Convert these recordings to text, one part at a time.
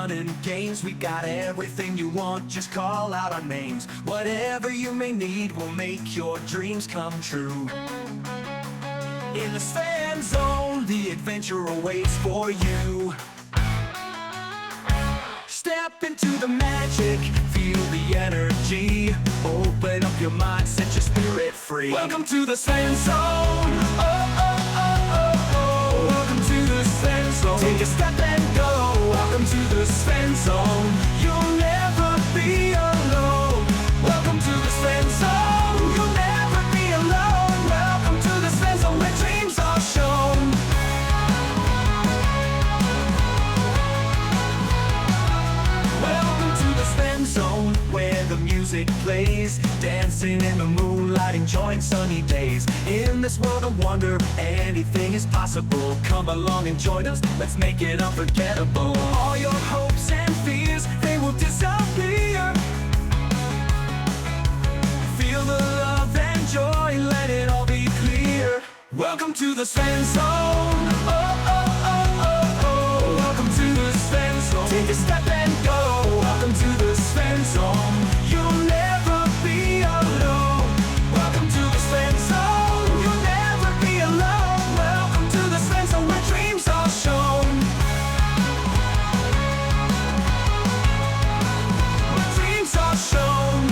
fun and games. We got everything you want, just call out our names. Whatever you may need, we'll make your dreams come true. In the Fan Zone, the adventure awaits for you. Step into the magic, feel the energy. Open up your mind, set your spirit free. Welcome to the Fan Zone. Oh, oh, oh, oh, oh. Welcome to the Fan Zone. Take a step and go. Welcome to the Fan Zone. You'll never be alone. Welcome to the Fan Zone. You'll never be alone. Welcome to the Fan Zone, where dreams are shown. Welcome to the Fan Zone, where the music plays, dancing in the moonlight, enjoying sunny days. In this world of wonder, anything is possible. Come along and join us, let's make it unforgettable. All your hopes and fears, they will disappear. Feel the love and joy, let it all be clear. Welcome to the Fan Zone. Oh, oh, oh, oh, oh. Welcome to the Fan Zone. Take a step and go. Welcome to the Fan Zone. You'll never be alone. Welcome to the Fan Zone. You'll never be alone. Welcome to the Fan Zone, where dreams are shown. Where dreams are shown.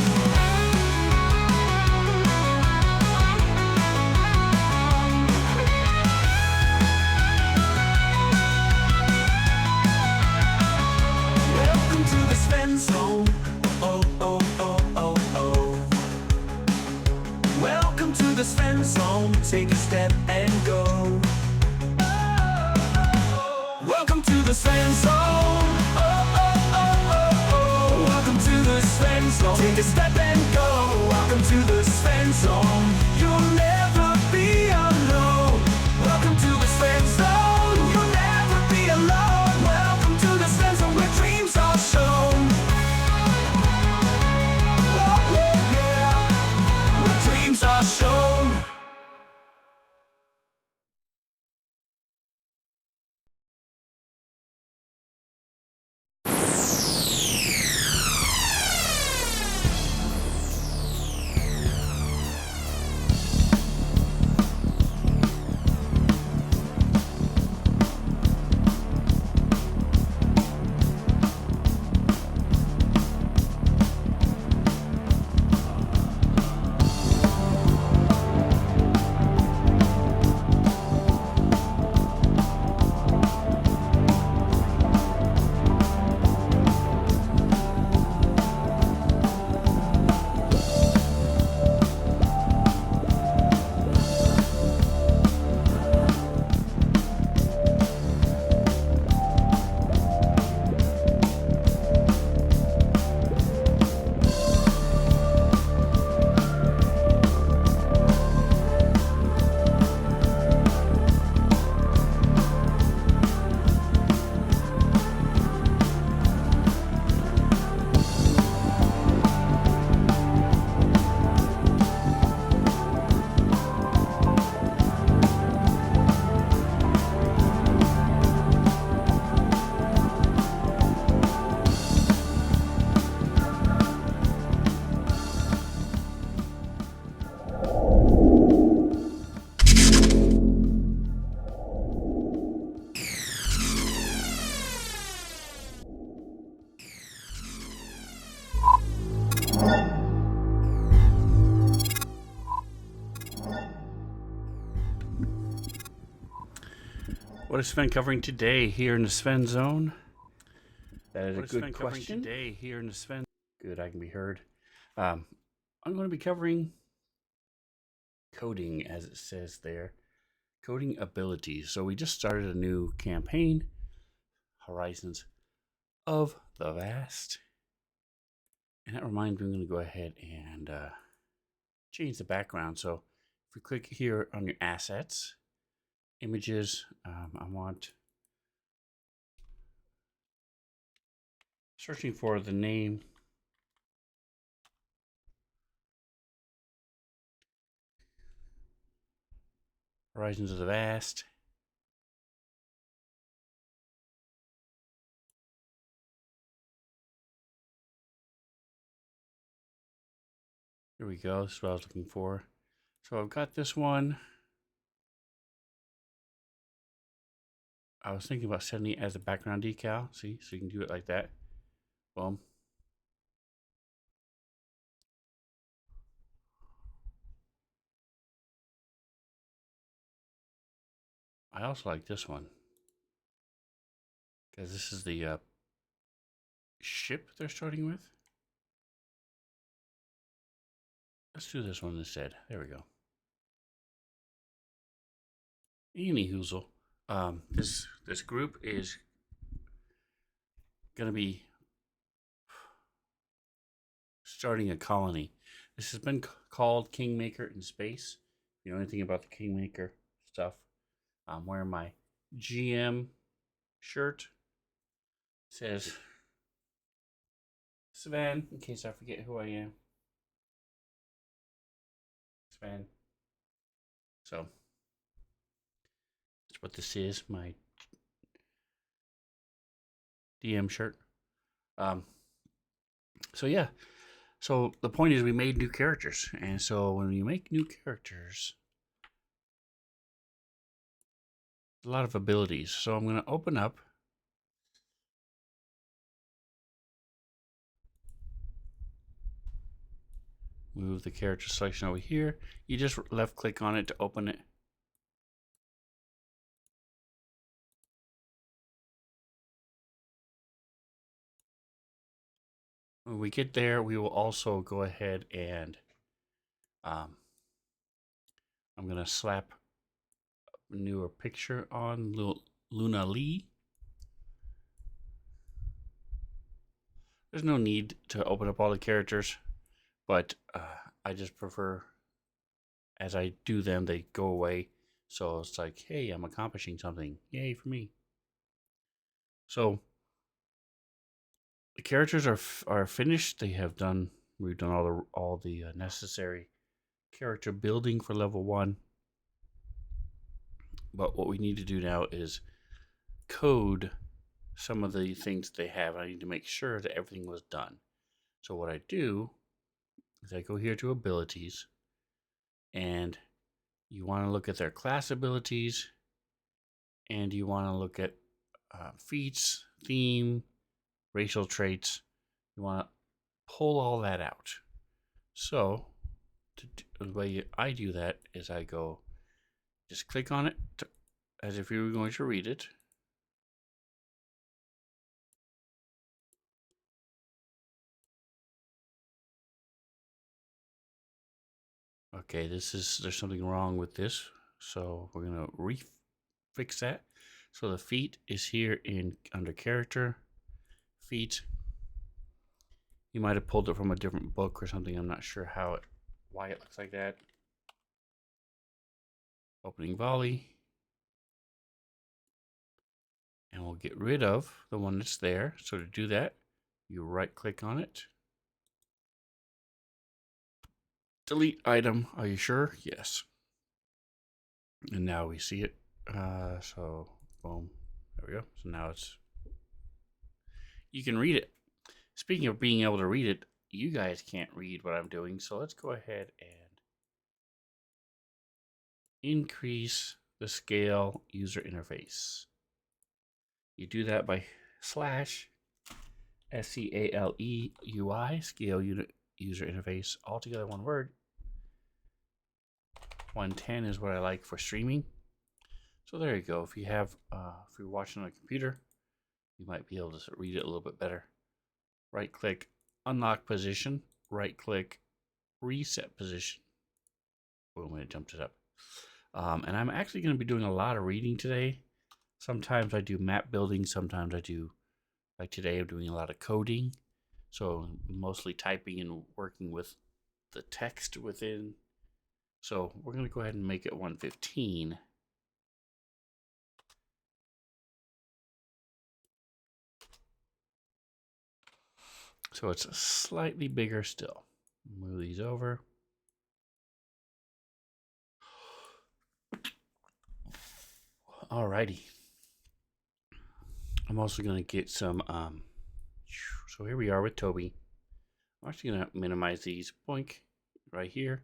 Welcome to the Fan Zone. Oh, oh, oh, oh, oh. Welcome to the Fan Zone. Take a step and go. Welcome to the Fan Zone. Oh, oh, oh, oh, oh. Welcome to the Fan Zone. Take a step and go. Welcome to the Fan Zone. You'll never be alone. Welcome to the Fan Zone. You'll never be alone. Welcome to the Fan Zone, where dreams are shown. Oh, yeah, yeah. Where dreams are shown. What is Sven covering today here in the Sven Zone? That is What a is Sven good covering question. today here in the Sven? Good, I can be heard. I'm going to be covering coding, as it says there. Coding abilities. So we just started a new campaign, Horizons of the Vast. And that reminds me, I'm going to go ahead and change the background. So if we click here on your assets, images, I want searching for the name Horizons of the Vast. Here we go. This is what I was looking for. So I've got this one. I was thinking about setting it as a background decal. See, so you can do it like that. Boom. I also like this one because this is the ship they're starting with. Let's do this one instead. There we go. Any hoozle. This group is going to be starting a colony. This has been called Kingmaker in Space. If you know anything about the Kingmaker stuff, I'm wearing my GM shirt. It says Sven, in case I forget who I am. Sven. So that's what this is, my DM shirt. So yeah. So the point is we made new characters. And so when you make new characters, a lot of abilities. So I'm going to open up. Move the character selection over here. You just left click on it to open it. When we get there, we will also go ahead and I'm going to slap a newer picture on Luna Lee. There's no need to open up all the characters, but I just prefer as I do them, they go away. So it's like, hey, I'm accomplishing something. Yay for me. So the characters are finished. They have done. We've done all the necessary character building for level 1. But what we need to do now is code some of the things they have. I need to make sure that everything was done. So what I do is I go here to abilities, and you want to look at their class abilities, and you want to look at feats, theme, racial traits. You want to pull all that out. So the way I do that is I go, just click on it as if you were going to read it. Okay, there's something wrong with this. So we're going to fix that. So the feat is here under character, feat. You might have pulled it from a different book or something. I'm not sure why it looks like that. Opening volley. And we'll get rid of the one that's there. So to do that, you right click on it. Delete item. Are you sure? Yes. And now we see it. So boom. There we go. So now you can read it. Speaking of being able to read it, you guys can't read what I'm doing. So let's go ahead and increase the scale user interface. You do that by /SCALEUI, scale user interface, altogether one word. 110 is what I like for streaming. So there you go. If you're watching on a computer, you might be able to read it a little bit better. Right click, unlock position, right click, reset position. Boom, and it jumps it up. And I'm actually going to be doing a lot of reading today. Sometimes I do map building, sometimes I do, like today I'm doing a lot of coding. So mostly typing and working with the text within. So we're going to go ahead and make it 115. So it's slightly bigger still. Move these over. Alrighty. I'm also going to get some, so here we are with Toby. I'm actually going to minimize these. Boink. right here,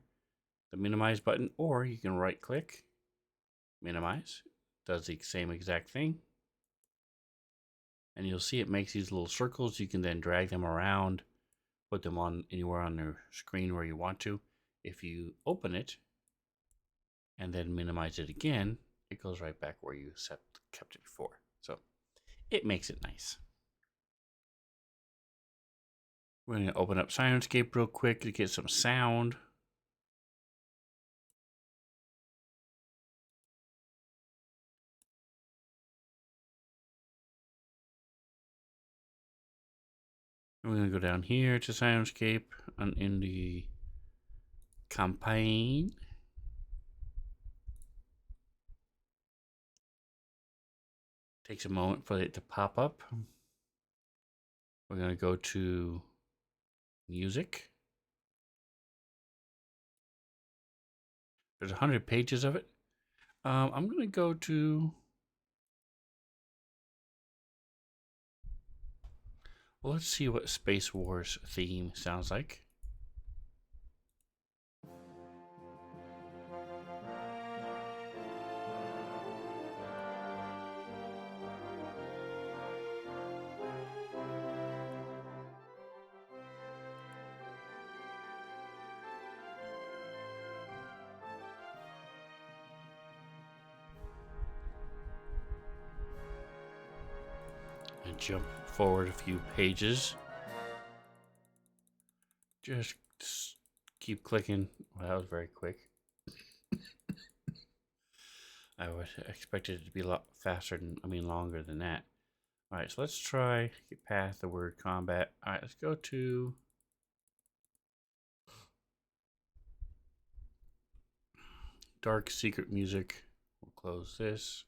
the minimize button, or you can right click, minimize, does the same exact thing. And you'll see it makes these little circles. You can then drag them around, put them on anywhere on the screen where you want to. If you open it and then minimize it again, it goes right back where you kept it before. So it makes it nice. We're going to open up Sirenscape real quick to get some sound. We're going to go down here to Sirenscape and in the campaign. Takes a moment for it to pop up. We're going to go to music. There's 100 pages of it. I'm going to go to, well, let's see what Space Wars theme sounds like. And jump forward a few pages. Just keep clicking. Well, that was very quick. I would expect it to be a lot faster longer than that. All right, so let's try get past the word combat. All right, let's go to dark secret music. We'll close this.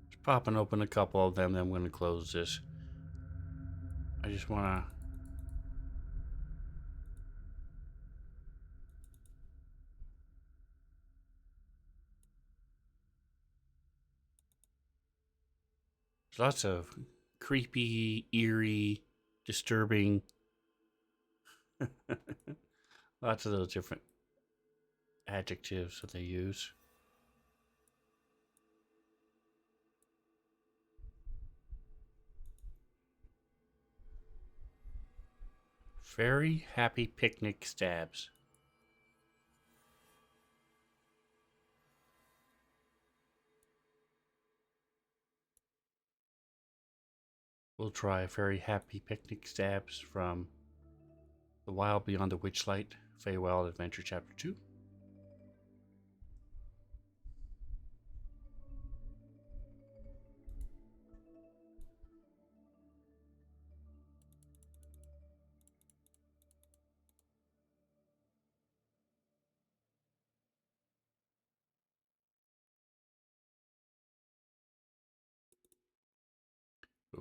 Just popping open a couple of them, then I'm going to close this. I just want to there's lots of creepy, eerie, disturbing, lots of those different adjectives that they use. Very happy picnic stabs. We'll try Very Happy Picnic Stabs from The Wild Beyond the Witchlight, Feywild Adventure Chapter 2.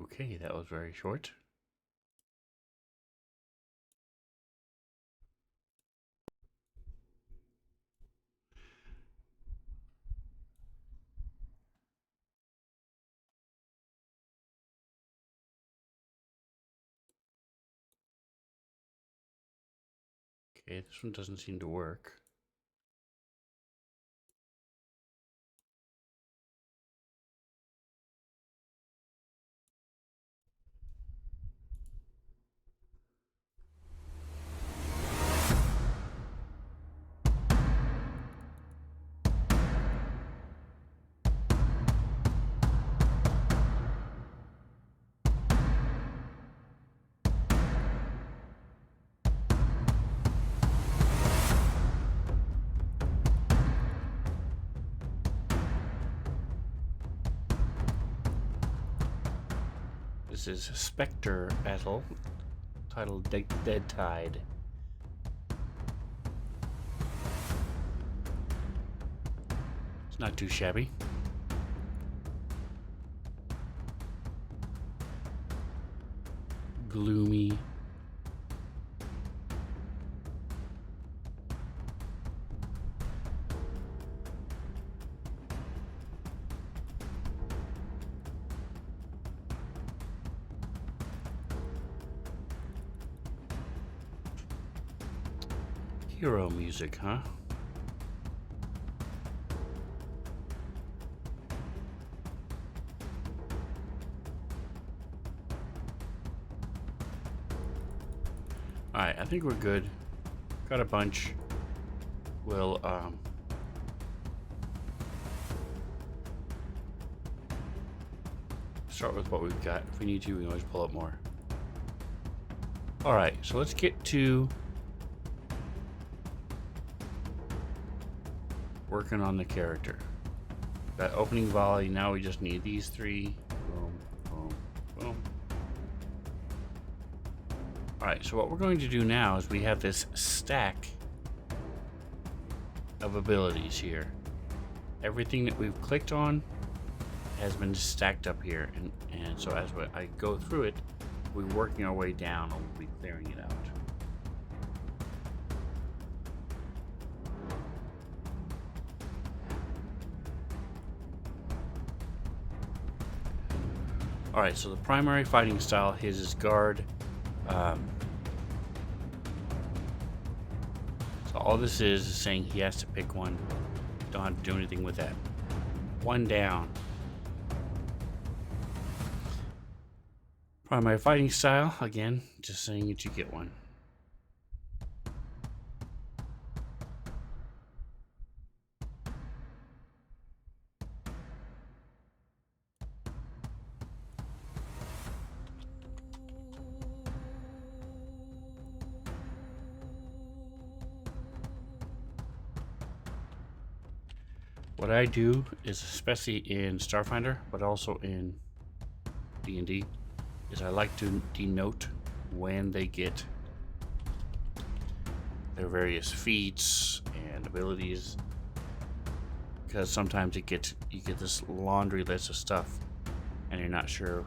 Okay, that was very short. Okay, this one doesn't seem to work. This is Spectre Battle, titled Dead Tide. It's not too shabby. Gloomy. Hero music, huh? Alright, I think we're good. Got a bunch. We'll, start with what we've got. If we need to, we can always pull up more. Alright, so let's get to working on the character. That opening volley, now we just need these three. Boom, boom, boom. Alright, so what we're going to do now is we have this stack of abilities here. Everything that we've clicked on has been stacked up here, and so as I go through it, we're working our way down and we'll be clearing it out. Alright, so the primary fighting style, his is guard. So all this is saying he has to pick one. Don't have to do anything with that. One down. Primary fighting style, again, just saying that you get one. What I do is, especially in Starfinder, but also in D&D, is I like to denote when they get their various feats and abilities, because sometimes you get this laundry list of stuff and you're not sure,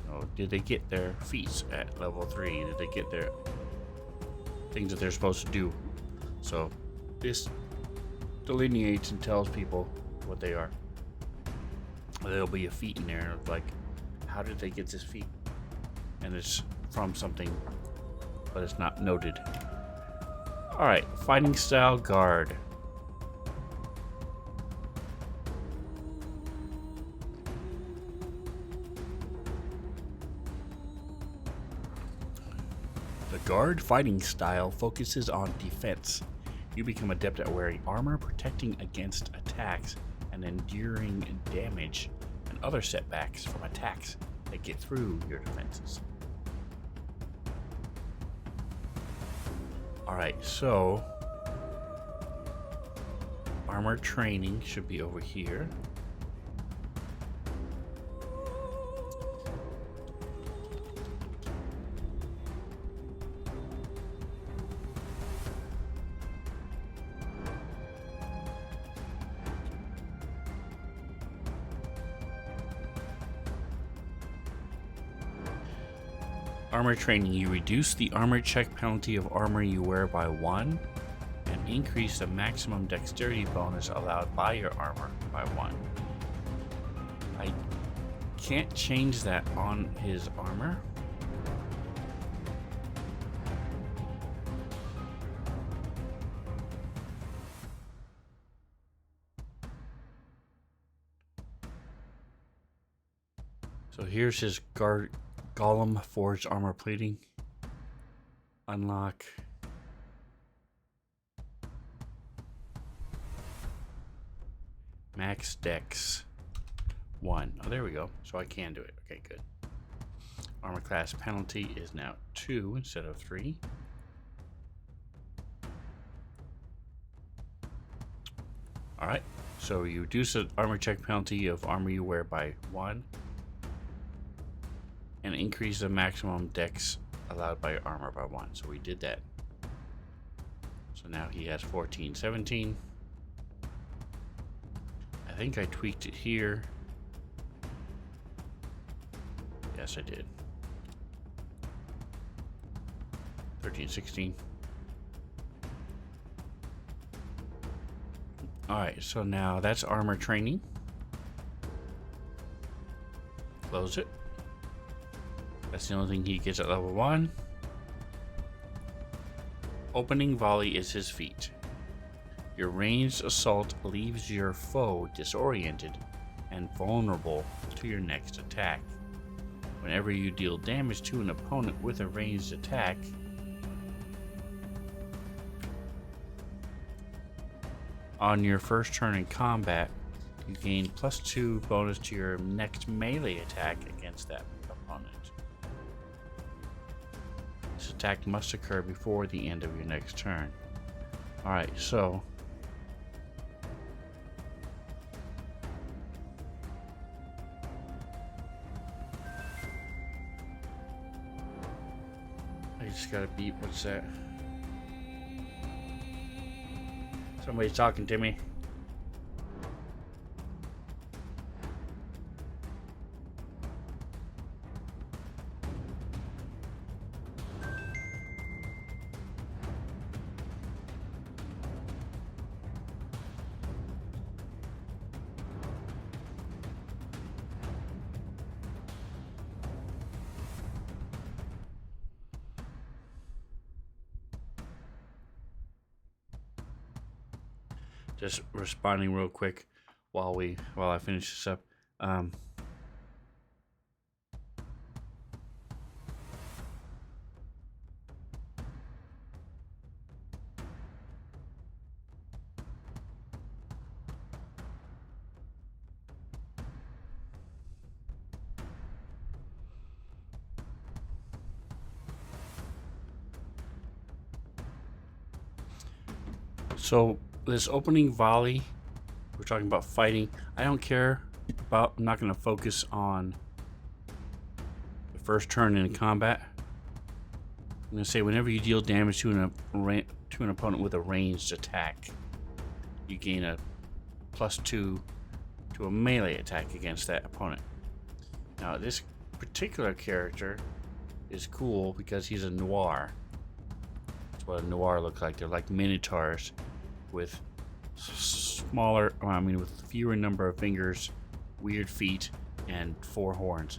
you know, did they get their feats at level 3? Did they get their things that they're supposed to do? So this delineates and tells people what they are. There'll be a feat in there of like, how did they get this feat? And it's from something, but it's not noted. Alright, fighting style guard. The guard fighting style focuses on defense. You become adept at wearing armor, protecting against attacks, and enduring damage and other setbacks from attacks that get through your defenses. Alright, so armor training should be over here. Armor training, you reduce the armor check penalty of armor you wear by 1 and increase the maximum dexterity bonus allowed by your armor by 1. I can't change that on his armor. So here's his Golem Forged Armor Plating. Unlock. Max Dex 1. Oh, there we go. So I can do it. Okay, good. Armor class penalty is now 2 instead of 3. Alright. So you reduce the armor check penalty of armor you wear by 1. And increase the maximum dex allowed by your armor by 1. So we did that. So now he has 14, 17. I think I tweaked it here. Yes, I did. 13, 16. Alright, so now that's armor training. Close it. That's the only thing he gets at level 1. opening volley is his feat. Your ranged assault leaves your foe disoriented and vulnerable to your next attack. Whenever you deal damage to an opponent with a ranged attack, on your first turn in combat, you gain +2 bonus to your next melee attack against that opponent. This attack must occur before the end of your next turn. Alright, so I just gotta beat, what's that? Somebody's talking to me. Just responding real quick while I finish this up. So this opening volley, we're talking about fighting. I don't care about, I'm not going to focus on the first turn in combat. I'm going to say whenever you deal damage to an opponent with a ranged attack, you gain a +2 to a melee attack against that opponent. Now this particular character is cool because he's a noir. That's what a noir looks like. They're like minotaurs with with fewer number of fingers, weird feet, and 4 horns.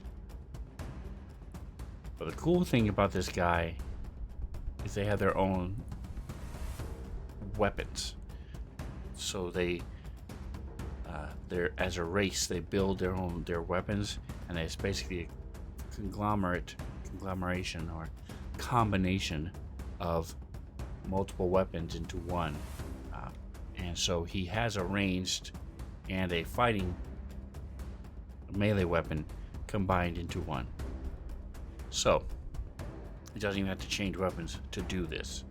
But the cool thing about this guy is they have their own weapons. So they're as a race, they build their weapons, and it's basically a conglomeration or combination of multiple weapons into one. And so he has a ranged and a fighting melee weapon combined into one. So he doesn't even have to change weapons to do this.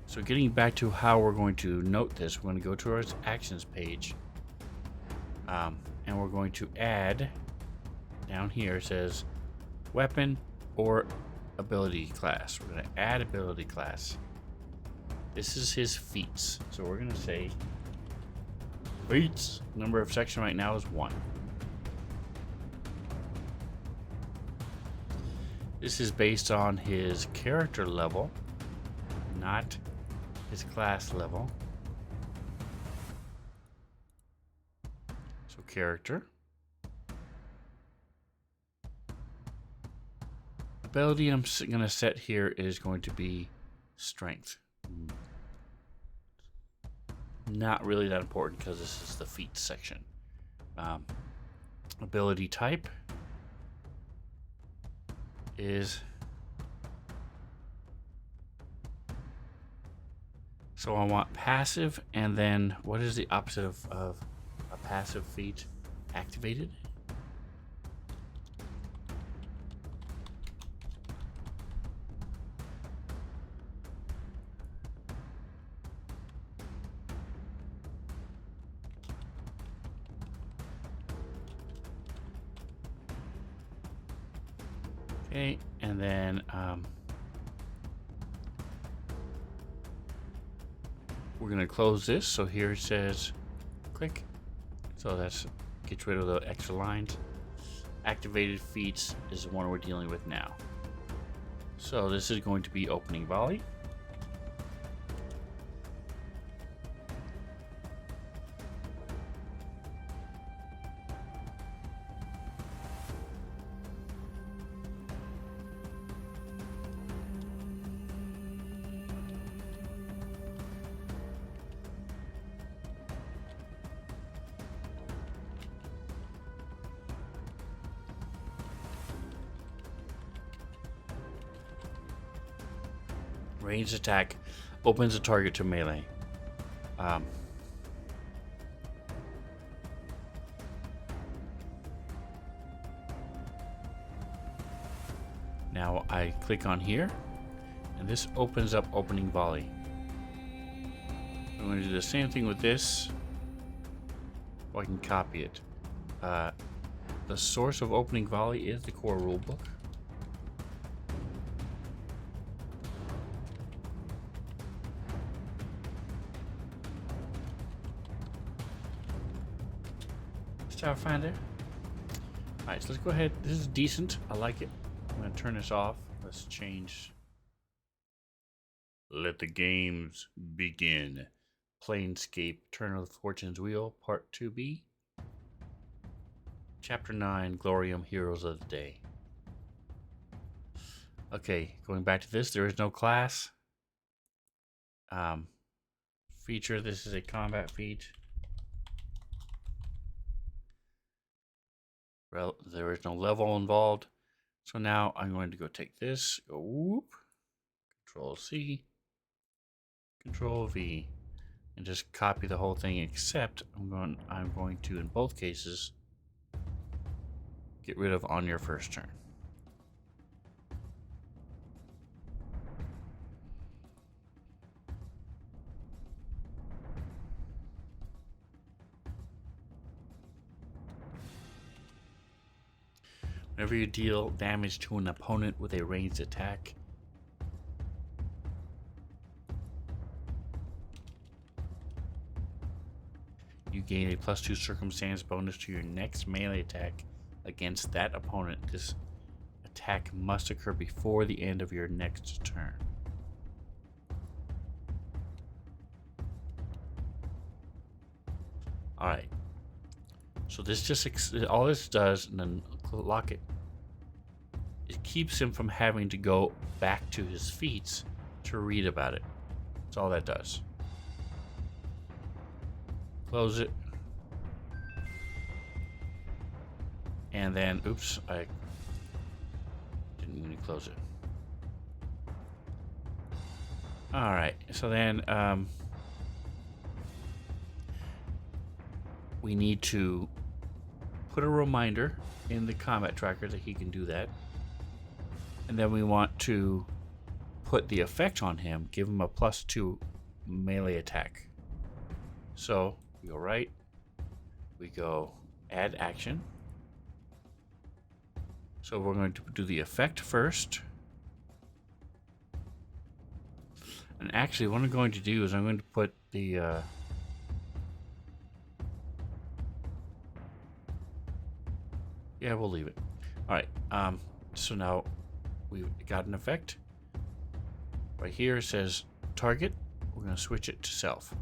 So getting back to how we're going to note this, we're going to go to our actions page, and we're going to add, down here it says weapon or ability class. We're going to add ability class. This is his feats. So we're going to say feats. Number of section right now is 1. This is based on his character level, not his class level. So character. Ability I'm going to set here is going to be strength. Not really that important because this is the feats section. Ability type is, so I want passive, and then what is the opposite of a passive feat? Activated. Okay, and then we're going to close this. So here it says click. So that's gets rid of the extra lines. Activated feats is the one we're dealing with now. So this is going to be opening volley. Ranged attack opens a target to melee. Now I click on here, and this opens up opening volley. I'm going to do the same thing with this, so I can copy it. The source of opening volley is the core rulebook. Starfinder. Alright, so let's go ahead. This is decent. I like it. I'm going to turn this off. Let's change. Let the games begin. Planescape, Turn of the Fortune's Wheel, Part 2B. Chapter 9, Glorium, Heroes of the Day. Okay, going back to this, there is no class. Feature, this is a combat feat. Well, there is no level involved. So now I'm going to go take this, go whoop, Control C, Control V, and just copy the whole thing, except I'm going to, in both cases, get rid of on your first turn. Whenever you deal damage to an opponent with a ranged attack, you gain a +2 circumstance bonus to your next melee attack against that opponent. This attack must occur before the end of your next turn. Alright. So this just, all this does, and then lock it, it keeps him from having to go back to his feats to read about it. That's all that does. Close it. And then, oops, I didn't mean to close it. Alright, so then we need to put a reminder in the combat tracker that he can do that. And then we want to put the effect on him, give him a +2 melee attack. So we go right, we go add action. So we're going to do the effect first. And actually what I'm going to do is I'm going to put the yeah, we'll leave it. Alright, so now we've got an effect. Right here it says target. We're going to switch it to self.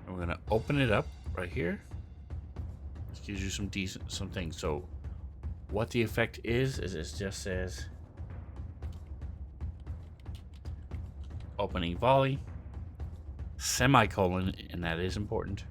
And we're going to open it up right here. This gives you some things. So what the effect is it just says opening volley, semicolon, and that is important.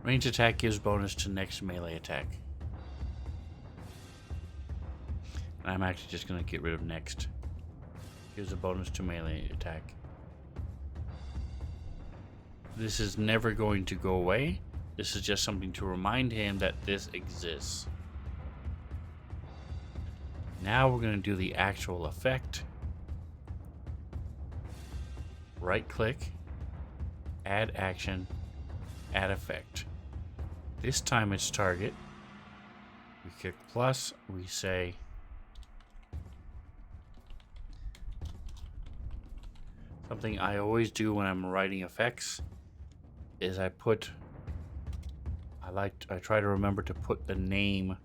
Range attack gives bonus to next melee attack. And I'm actually just going to get rid of next. Gives a bonus to melee attack. This is never going to go away. This is just something to remind him that this exists. Now we're going to do the actual effect. Right click, add action, add effect. This time it's target. We click plus, we say something I always do when I'm writing effects is I try to remember to put the name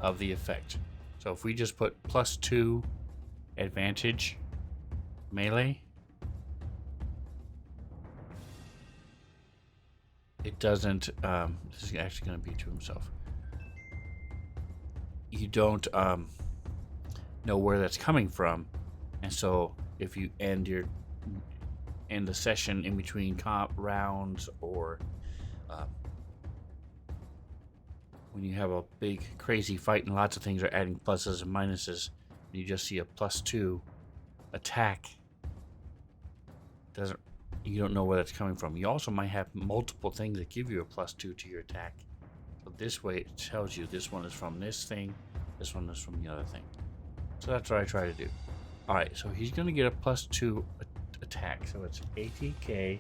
of the effect. So if we just put +2 advantage melee, it doesn't, this is actually going to be to himself. You don't know where that's coming from. And so if you end the session in between comp rounds, or when you have a big crazy fight and lots of things are adding pluses and minuses, and you just see a +2 attack, doesn't you don't know where that's coming from. You also might have multiple things that give you a +2 to your attack. So this way it tells you this one is from this thing, this one is from the other thing. So that's what I try to do. Alright, so he's going to get a +2 attack. So it's ATK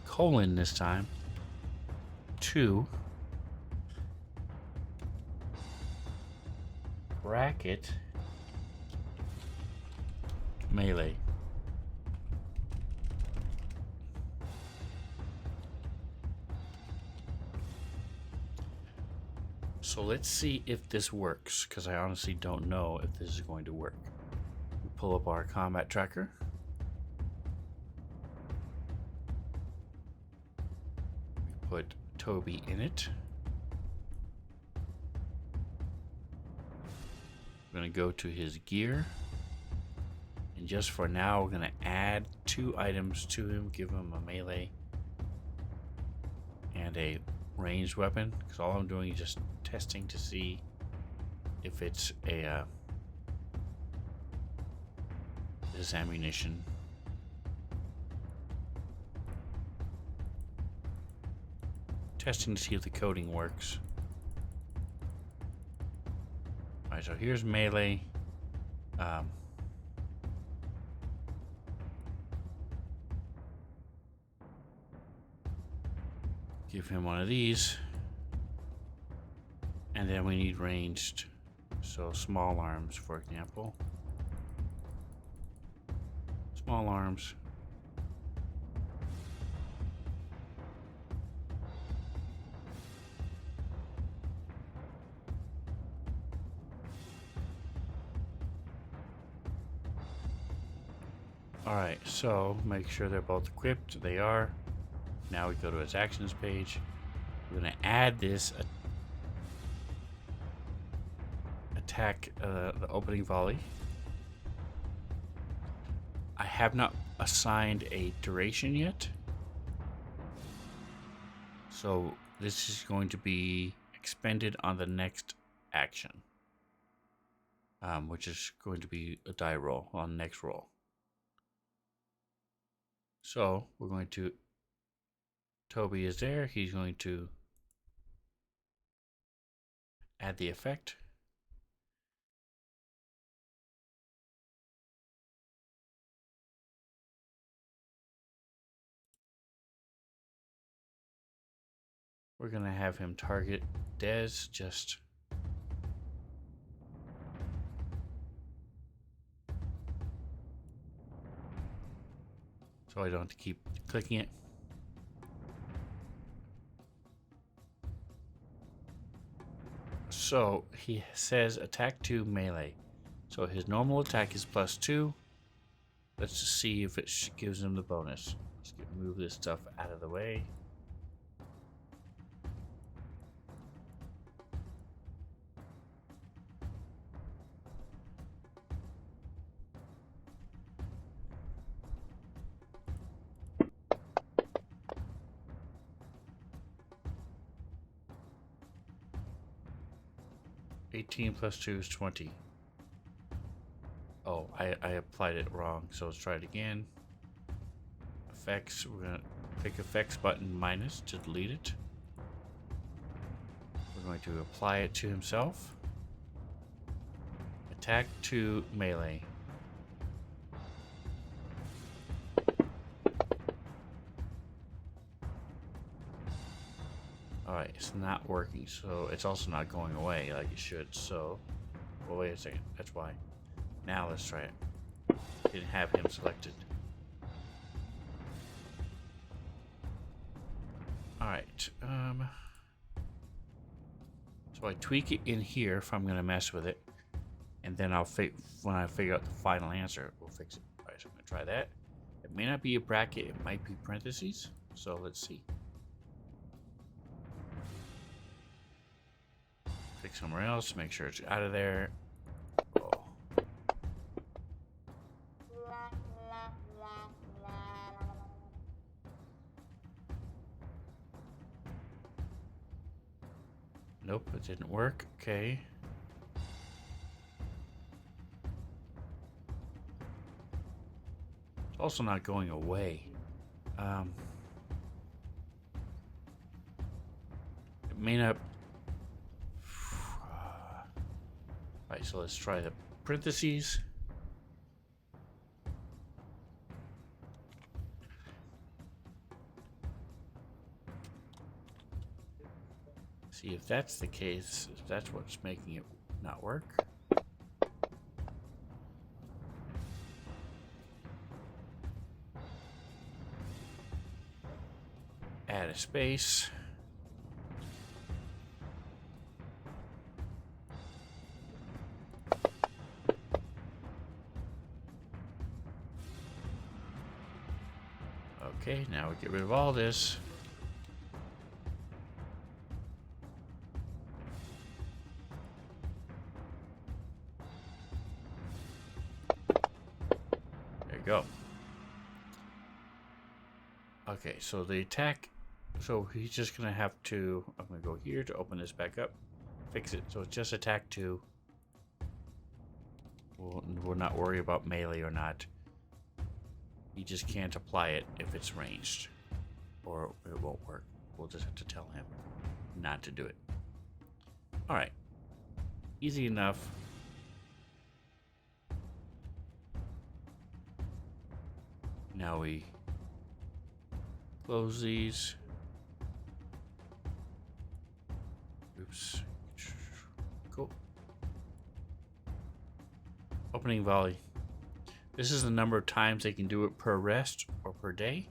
colon this time 2 bracket melee. So let's see if this works, because I honestly don't know if this is going to work. We pull up our combat tracker. We put Toby in it. We're going to go to his gear. And just for now, we're going to add 2 items to him, give him a melee and a ranged weapon, because all I'm doing is just testing to see if it's this ammunition. Testing to see if the coding works. Alright, so here's melee. Give him one of these. And then we need ranged. So small arms, for example. Small arms. Alright, so make sure they're both equipped. They are. Now we go to his actions page. We're going to add this attack, the opening volley. I have not assigned a duration yet. So this is going to be expended on the next action. Which is going to be a die roll on next roll. So we're going to, Toby is there, he's going to add the effect. We're going to have him target Des, just so I don't have to keep clicking it. So he says attack 2 melee. So his normal attack is +2. Let's just see if it gives him the bonus. Let's move this stuff out of the way. (18 + 2 is 20). Oh, I applied it wrong, so let's try it again. Effects, we're going to click effects button minus to delete it. We're going to apply it to himself. Attack 2 melee. Alright, it's not working, so it's also not going away like it should, so... Well, wait a second, that's why. Now let's try it. Didn't have him selected. Alright, so I tweak it in here if I'm going to mess with it, and then when I figure out the final answer, we'll fix it. Alright, so I'm going to try that. It may not be a bracket, it might be parentheses, so let's see. Click somewhere else, make sure it's out of there. it didn't work. Okay. It's also not going away. It may not. Alright, so let's try the parentheses. See if that's the case, if that's what's making it not work. Add a space. Okay, now we get rid of all this. There you go. Okay, so the attack, so he's just gonna have to, I'm gonna go here to open this back up, fix it. So it's just attack 2. We'll not worry about melee or not. He just can't apply it if it's ranged, or it won't work. We'll just have to tell him not to do it. Alright. Easy enough. Now we close these. Oops. Cool. Opening volley. This is the number of times they can do it per rest or per day.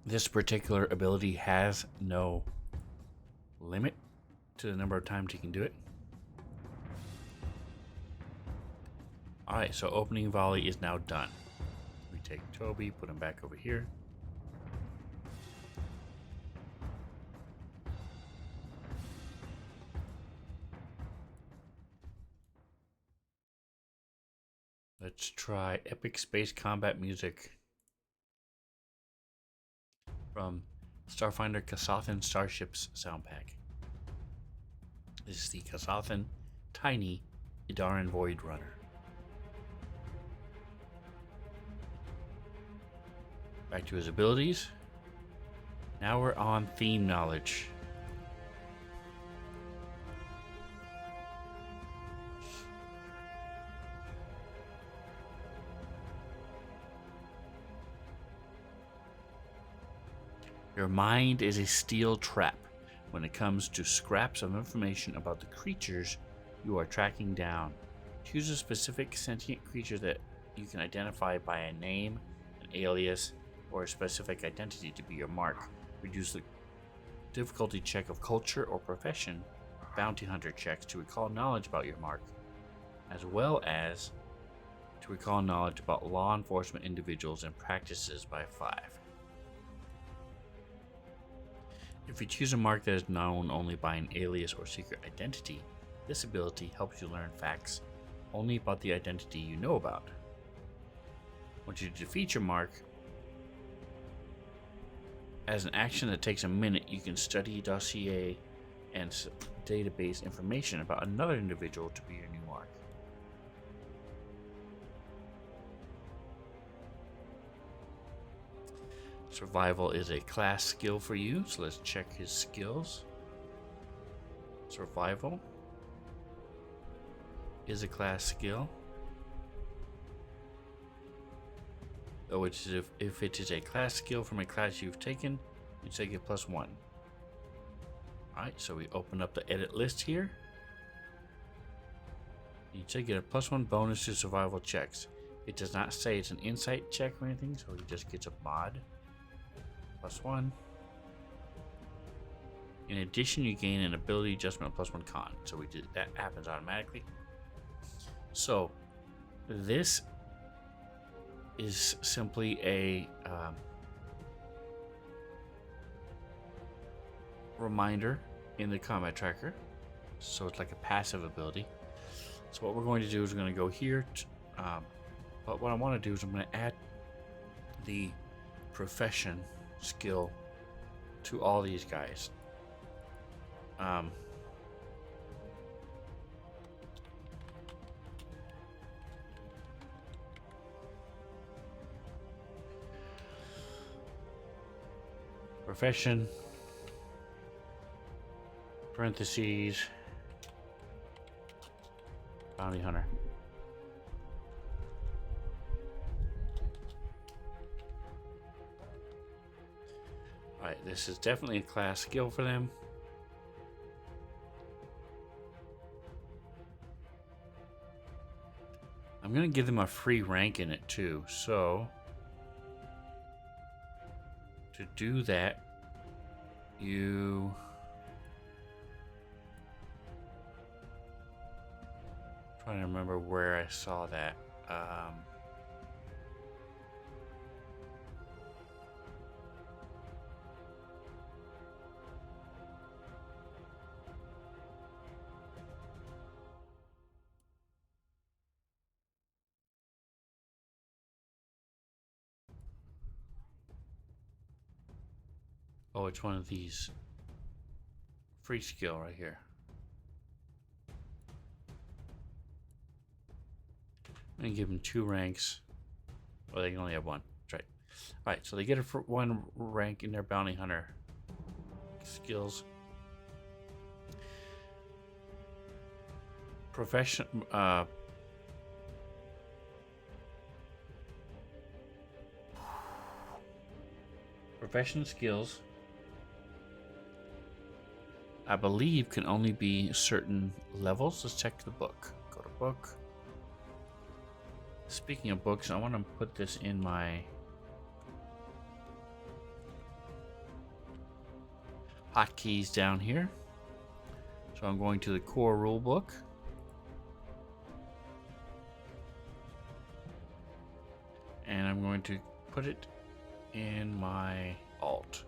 This particular ability has no limit to the number of times you can do it. Alright, so opening volley is now done. We take Toby, put him back over here. Let's try epic space combat music from Starfinder Kasathan Starships sound pack. This is the Kasathan Tiny Idaran Void Runner. Back to his abilities. Now we're on theme knowledge. Your mind is a steel trap when it comes to scraps of information about the creatures you are tracking down. Choose a specific sentient creature that you can identify by a name, an alias, or a specific identity to be your mark. Reduce the difficulty check of culture or profession, bounty hunter checks to recall knowledge about your mark, as well as to recall knowledge about law enforcement individuals and practices by 5. If you choose a mark that is known only by an alias or secret identity, this ability helps you learn facts only about the identity you know about. Once you defeat your mark, as an action that takes a minute, you can study dossier and database information about another individual to be your new mark. Survival is a class skill for you, so let's check his skills. Survival is a class skill. Which is if it is a class skill from a class you've taken, you take it +1. Alright, so we open up the edit list here. You take it a +1 bonus to survival checks. It does not say it's an insight check or anything, so he just gets a mod. +1. In addition, you gain an ability adjustment +1 con. So we did that, happens automatically. So this is simply a reminder in the combat tracker. So it's like a passive ability. So what we're going to do is we're going to go here. But what I want to do is I'm going to add the profession skill to all these guys. Profession, parentheses, bounty hunter. Alright, this is definitely a class skill for them. I'm going to give them a free rank in it too, so to do that, you trying to remember where I saw that. Oh, it's one of these. Free skill right here. I'm gonna give them 2 ranks. Well, they can only have 1. That's right. Alright, so they get 1 rank in their bounty hunter skills. Profession, profession skills, I believe, can only be certain levels. Let's check the book. Go to book. Speaking of books, I want to put this in my hotkeys down here. So I'm going to the core rule book. And I'm going to put it in my alt.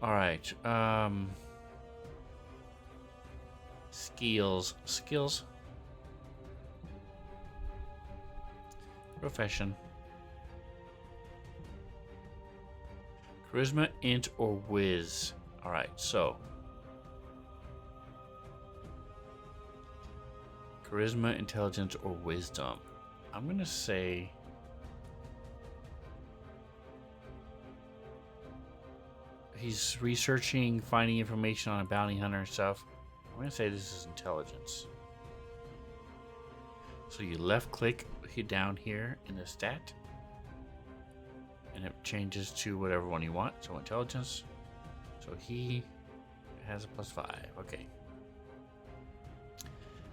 All right. Skills. Profession. Charisma, int, or whiz. All right. So charisma, intelligence, or wisdom. I'm gonna say he's researching, finding information on a bounty hunter and stuff. I'm gonna say this is intelligence. So you left click down here in the stat, and it changes to whatever one you want. So intelligence. So he has a +5. Okay.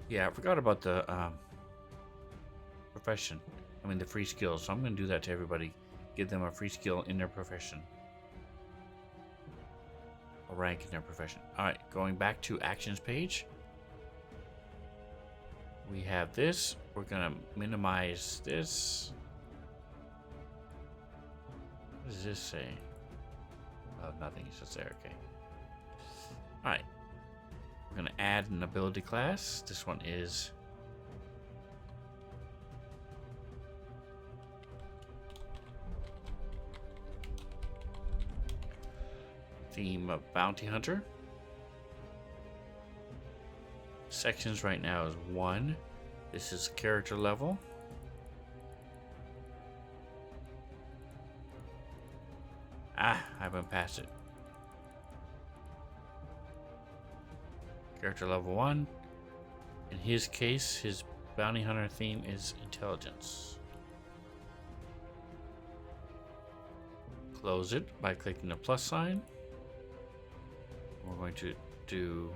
Yeah, I forgot about the profession. I mean the free skills. So I'm gonna do that to everybody. Give them a free skill in their profession. A rank in their profession. Alright, going back to actions page. We have this. We're gonna minimize this. What does this say? Oh, nothing. It's just there. Okay. Alright. We're gonna add an ability class. This one is theme of bounty hunter. Sections right now is 1. This is character level. I went past it. Character level 1. In his case, his bounty hunter theme is intelligence. Close it by clicking the plus sign. We're going to do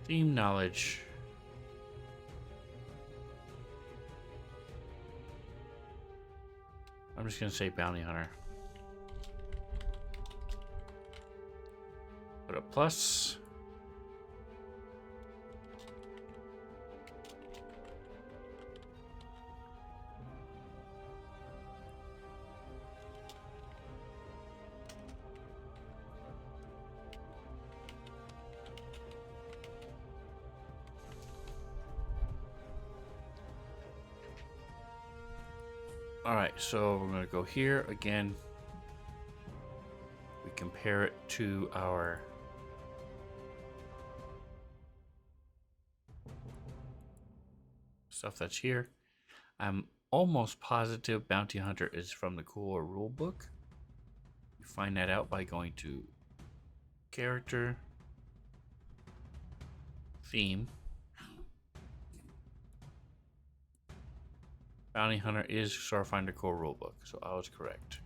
theme knowledge. I'm just going to say bounty hunter. Put a plus. Alright, so we're going to go here again. We compare it to our stuff that's here. I'm almost positive Bounty Hunter is from the core rulebook. You find that out by going to Character, Theme. Bounty Hunter is Starfinder core rulebook, so I was correct.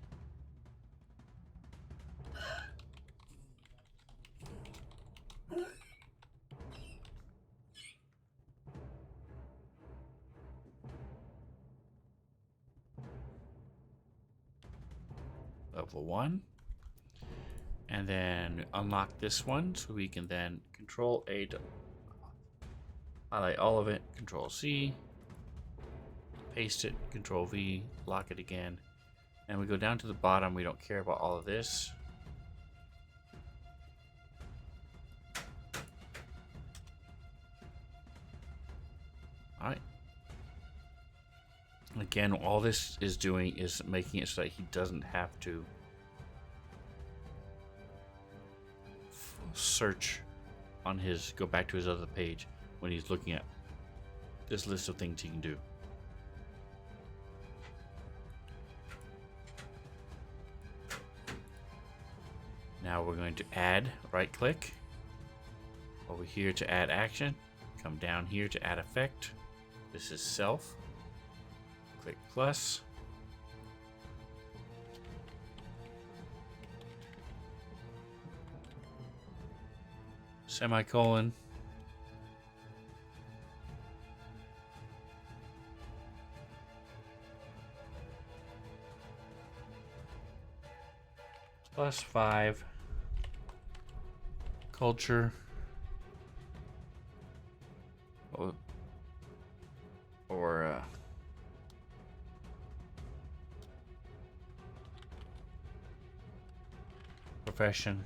Level 1. And then unlock this one so we can then Control A to highlight all of it, Control C, paste it, Control V, lock it again. And we go down to the bottom. We don't care about all of this. Alright. Again, all this is doing is making it so that he doesn't have to search on his, go back to his other page when he's looking at this list of things he can do. Now we're going to add, right click over here to add action, come down here to add effect. This is self, click plus. Semicolon. +5. Culture. Or profession.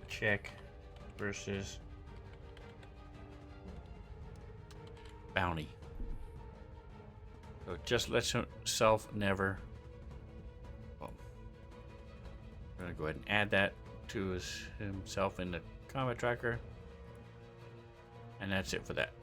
Check versus bounty. So just let yourself never. Well, we're gonna go ahead and add that to himself in the combat tracker, and that's it for that.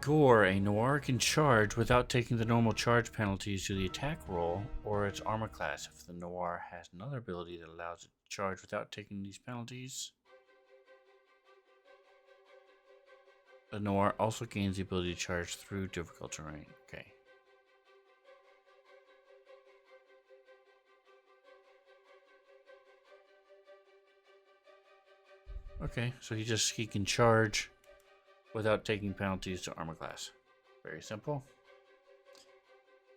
Gore, a Noir can charge without taking the normal charge penalties to the attack roll or its armor class. If the Noir has another ability that allows it to charge without taking these penalties, the Noir also gains the ability to charge through difficult terrain. Okay. Okay, so he can charge without taking penalties to armor class. Very simple.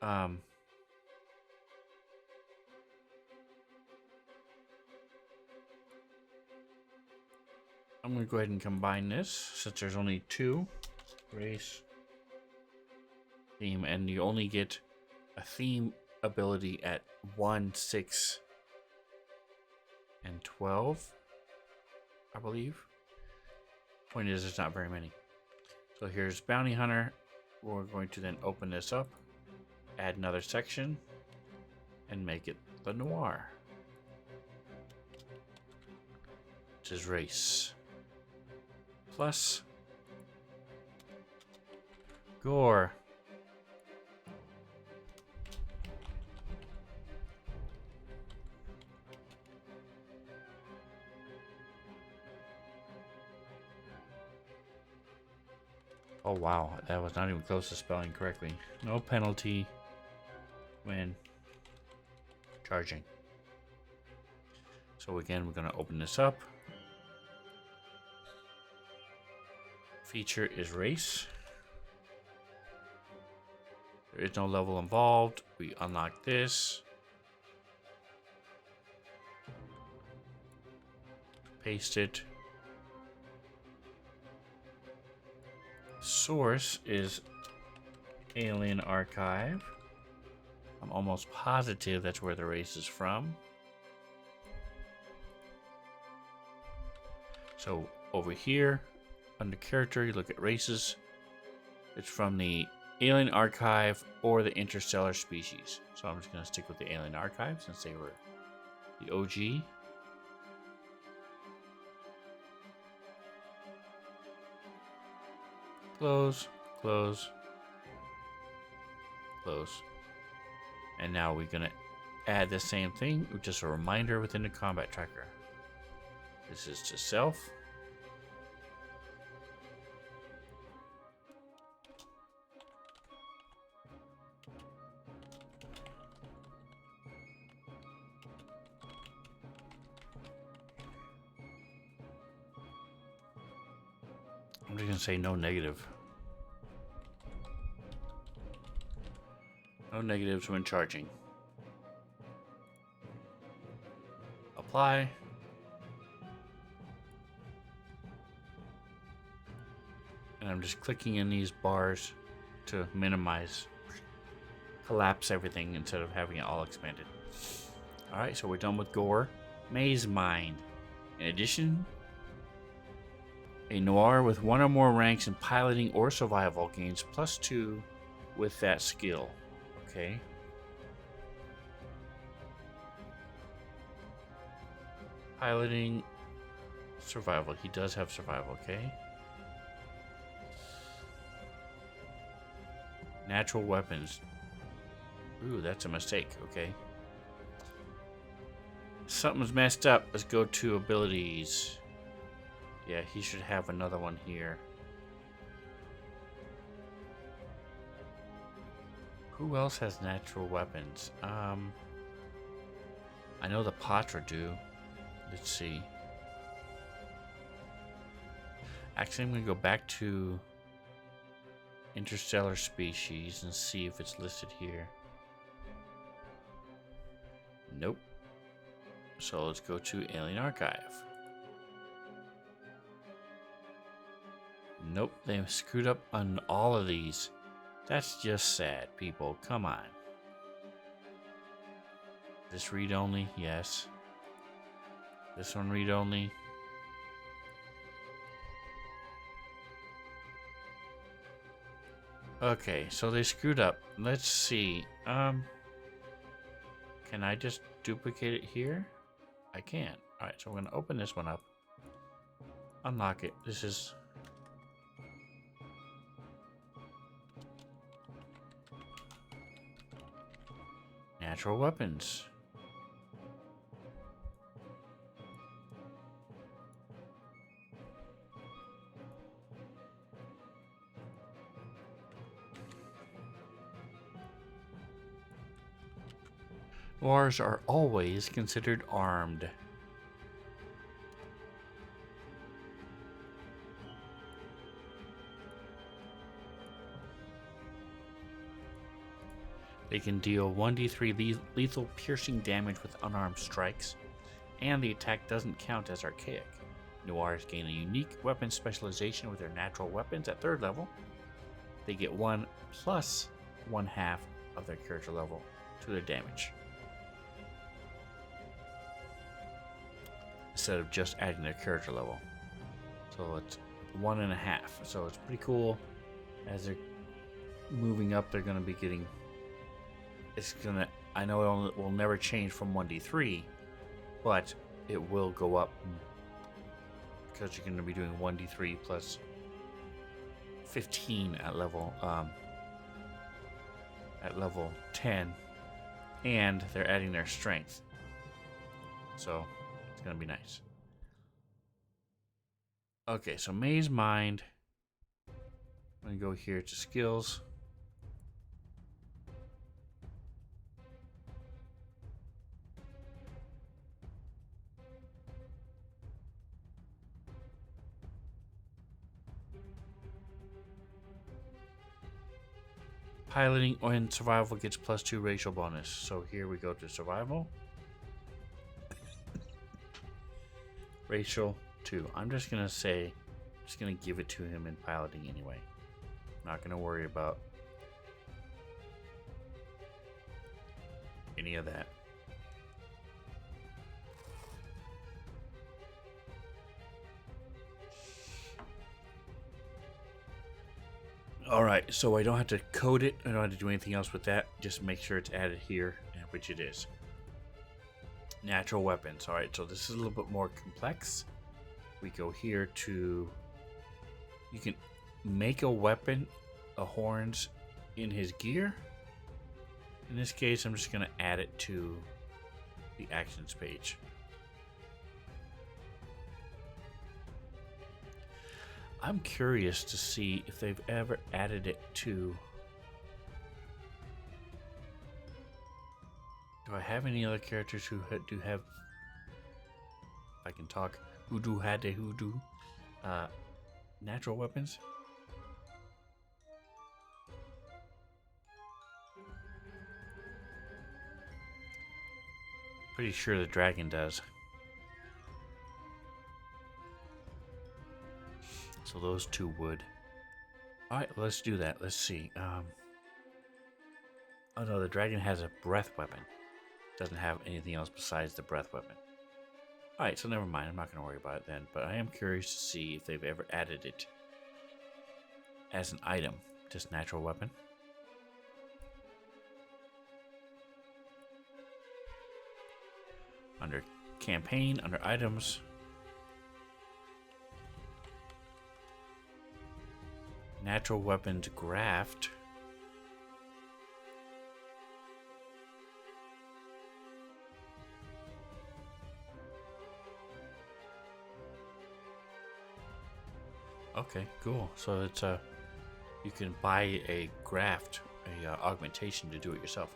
I'm going to go ahead and combine this since there's only 2. Race, theme, and you only get a theme ability at 1, 6, and 12, I believe. Point is, there's not very many. So here's Bounty Hunter. We're going to then open this up, add another section, and make it the Noir, which is race. Plus Gore. Oh wow, that was not even close to spelling correctly. No penalty when charging. So again, we're going to open this up. Feature is race. There is no level involved. We unlock this. Paste it. Source is Alien Archive. I'm almost positive that's where the race is from. So over here, under character, you look at races. It's from the Alien Archive or the Interstellar Species. So I'm just going to stick with the Alien Archive since they were the OG. Close, close, close. And now we're going to add the same thing, just a reminder within the combat tracker. This is to self. I'm just going to say no negative. No negatives when charging. Apply. And I'm just clicking in these bars to minimize, collapse everything instead of having it all expanded. Alright, so we're done with Gore. Maze Mind. In addition, a noir with one or more ranks in piloting or survival gains +2 with that skill. Okay. Piloting, survival. He does have survival, okay. Natural weapons. Ooh, that's a mistake, okay. Something's messed up. Let's go to abilities. Yeah, he should have another one here. Who else has natural weapons? I know the Patra do. Let's see. Actually, I'm going to go back to Interstellar Species and see if it's listed here. Nope. So let's go to Alien Archive. Nope, they screwed up on all of these. That's just sad, people. Come on. This read only? Yes. This one read only? Okay, so they screwed up. Let's see. Can I just duplicate it here? I can't. Alright, so we're going to open this one up. Unlock it. This is... natural weapons. Noirs are always considered armed. They can deal 1d3 lethal piercing damage with unarmed strikes, and the attack doesn't count as archaic. Noirs gain a unique weapon specialization with their natural weapons at 3rd level. They get 1 plus 1/2 of their character level to their damage, instead of just adding their character level. So it's 1.5. So it's pretty cool. As they're moving up, they're going to be getting... It's gonna. I know it will never change from 1d3, but it will go up because you're going to be doing 1d3 plus 15 at level 10, and they're adding their strength, so it's going to be nice. Okay, so Maze Mind. I'm going to go here to skills. Piloting and survival gets +2 racial bonus. So here we go to survival. Racial 2. I'm just going to say, just going to give it to him in piloting anyway. Not going to worry about any of that. Alright, so I don't have to code it. I don't have to do anything else with that. Just make sure it's added here, which it is. Natural weapons. Alright, so this is a little bit more complex. We go here to... You can make a weapon, a horns, in his gear. In this case, I'm just going to add it to the actions page. I'm curious to see if they've ever added it to... Do I have any other characters who do have... If I can talk. Who do natural weapons? Pretty sure the dragon does. So those two would. Alright, let's do that. Let's see. Oh no, the dragon has a breath weapon. Doesn't have anything else besides the breath weapon. Alright, so never mind. I'm not going to worry about it then. But I am curious to see if they've ever added it as an item. Just natural weapon. Under campaign, under items. Natural weapons graft. Okay, cool. So it's you can buy a graft, a augmentation to do it yourself.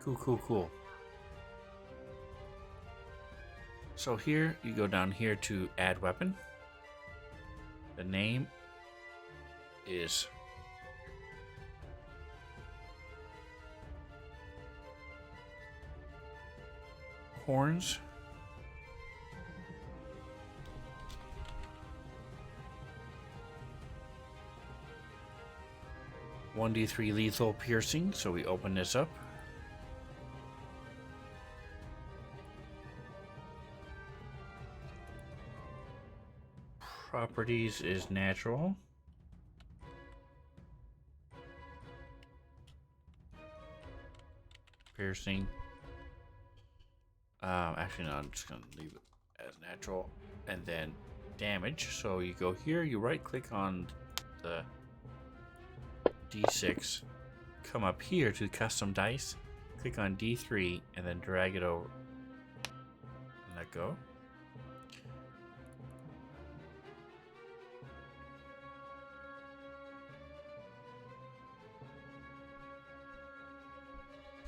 Cool. So here you go down here to add weapon. The name is horns. $1d3 lethal piercing. So we open this up. Properties is natural. Piercing. Actually, no, I'm just gonna leave it as natural. And then damage. So you go here, you right click on the D6, come up here to custom dice, click on D3, and then drag it over. And let go.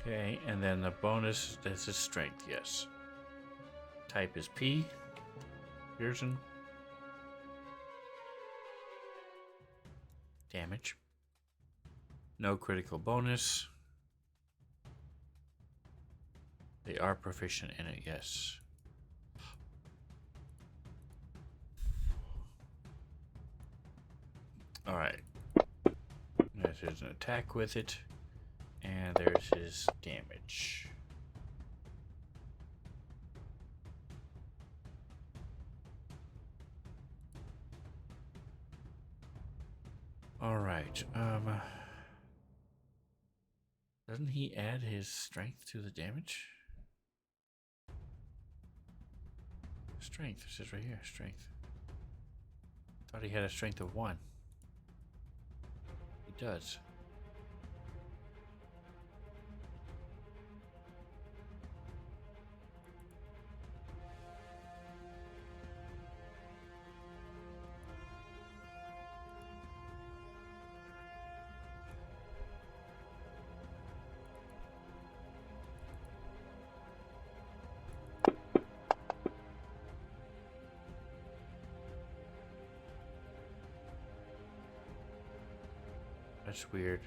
Okay, and then the bonus, this is strength, yes. Type is P. Pearson. Damage. No critical bonus. They are proficient in it, yes. Alright. There's his attack with it. And there's his damage. Alright, doesn't he add his strength to the damage? Strength, it says right here, strength. Thought he had a strength of 1. He does. That's weird.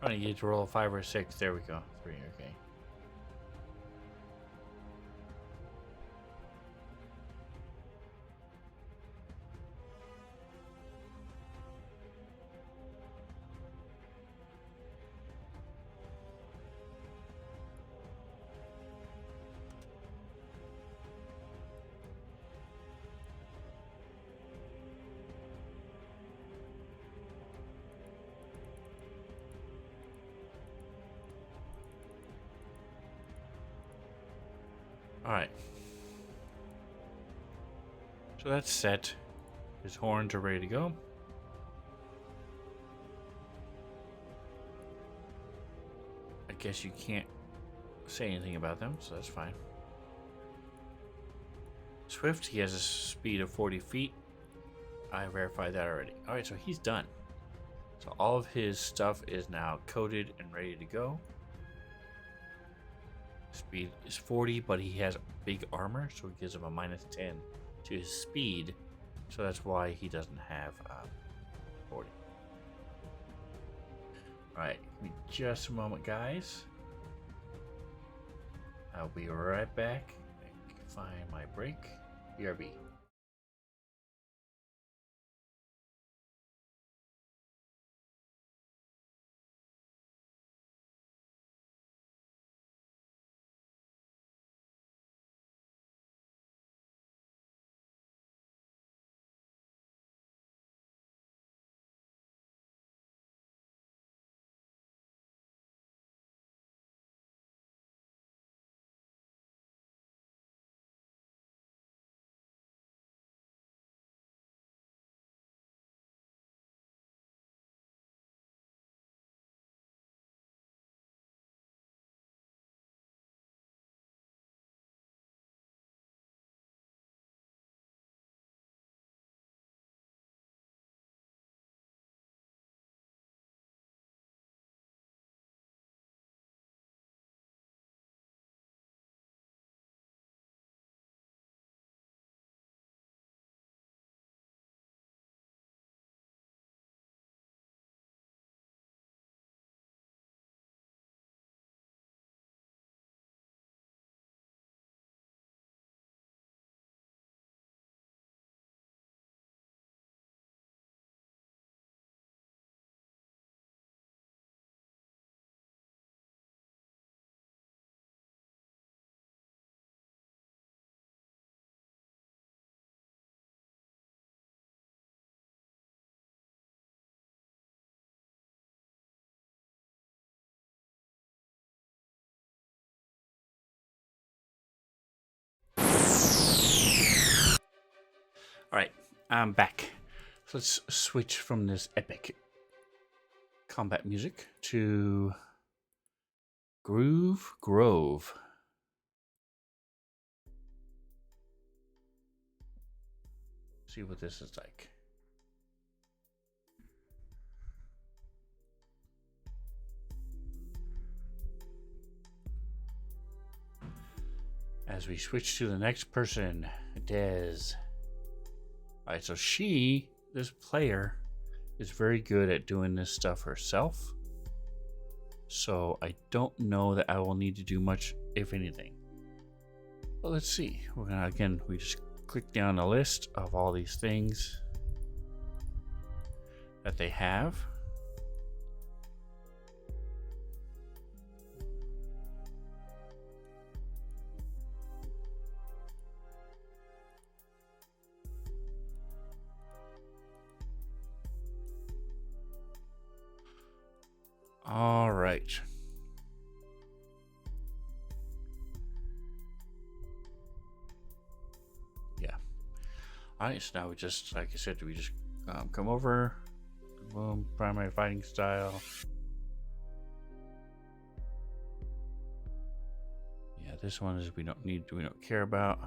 I need to roll a 5 or 6. There we go. 3, okay. Alright. So that's set. His horns are ready to go. I guess you can't say anything about them, so that's fine. Swift, he has a speed of 40 feet. I verified that already. Alright, so he's done. So all of his stuff is now coated and ready to go. Speed is 40, but he has big armor, so it gives him a minus 10 to his speed. So that's why he doesn't have 40. Alright, give me just a moment, guys. I'll be right back. Find my break. BRB. Alright, I'm back. So let's switch from this epic combat music to Groove Grove. See what this is like. As we switch to the next person, Dez. Alright, so this player, is very good at doing this stuff herself. So I don't know that I will need to do much, if anything. But let's see. We're gonna, again, we just click down the list of all these things that they have. All right. Yeah. All right. So now we just, like I said, we just come over, boom, primary fighting style. Yeah, this one is we don't care about.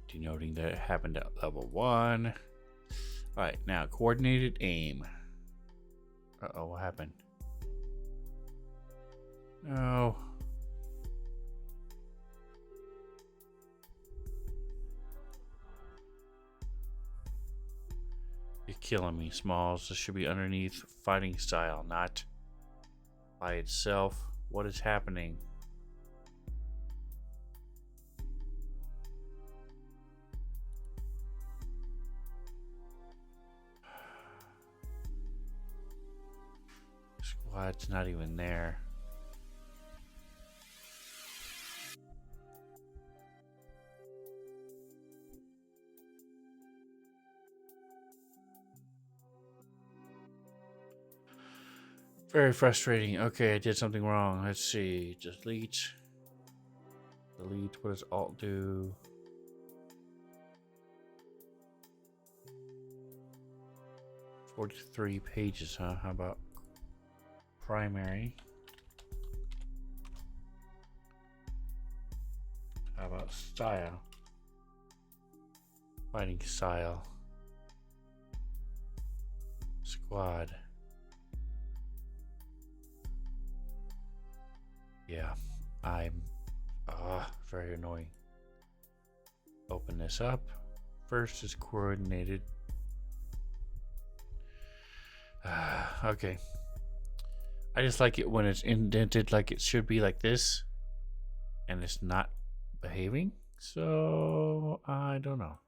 Denoting that it happened at level 1. Alright, now coordinated aim. Uh-oh, what happened? No. You're killing me, Smalls. This should be underneath fighting style, not by itself. What is happening? Squad's not even there. Very frustrating. Okay, I did something wrong. Let's see. Delete. Delete. What does Alt do? "43 pages, huh? How about primary? How about style? Fighting style. Squad. Yeah, I'm very annoying. Open this up. First is coordinated. Okay. I just like it when it's indented like it should be, like this, and it's not behaving. So I don't know.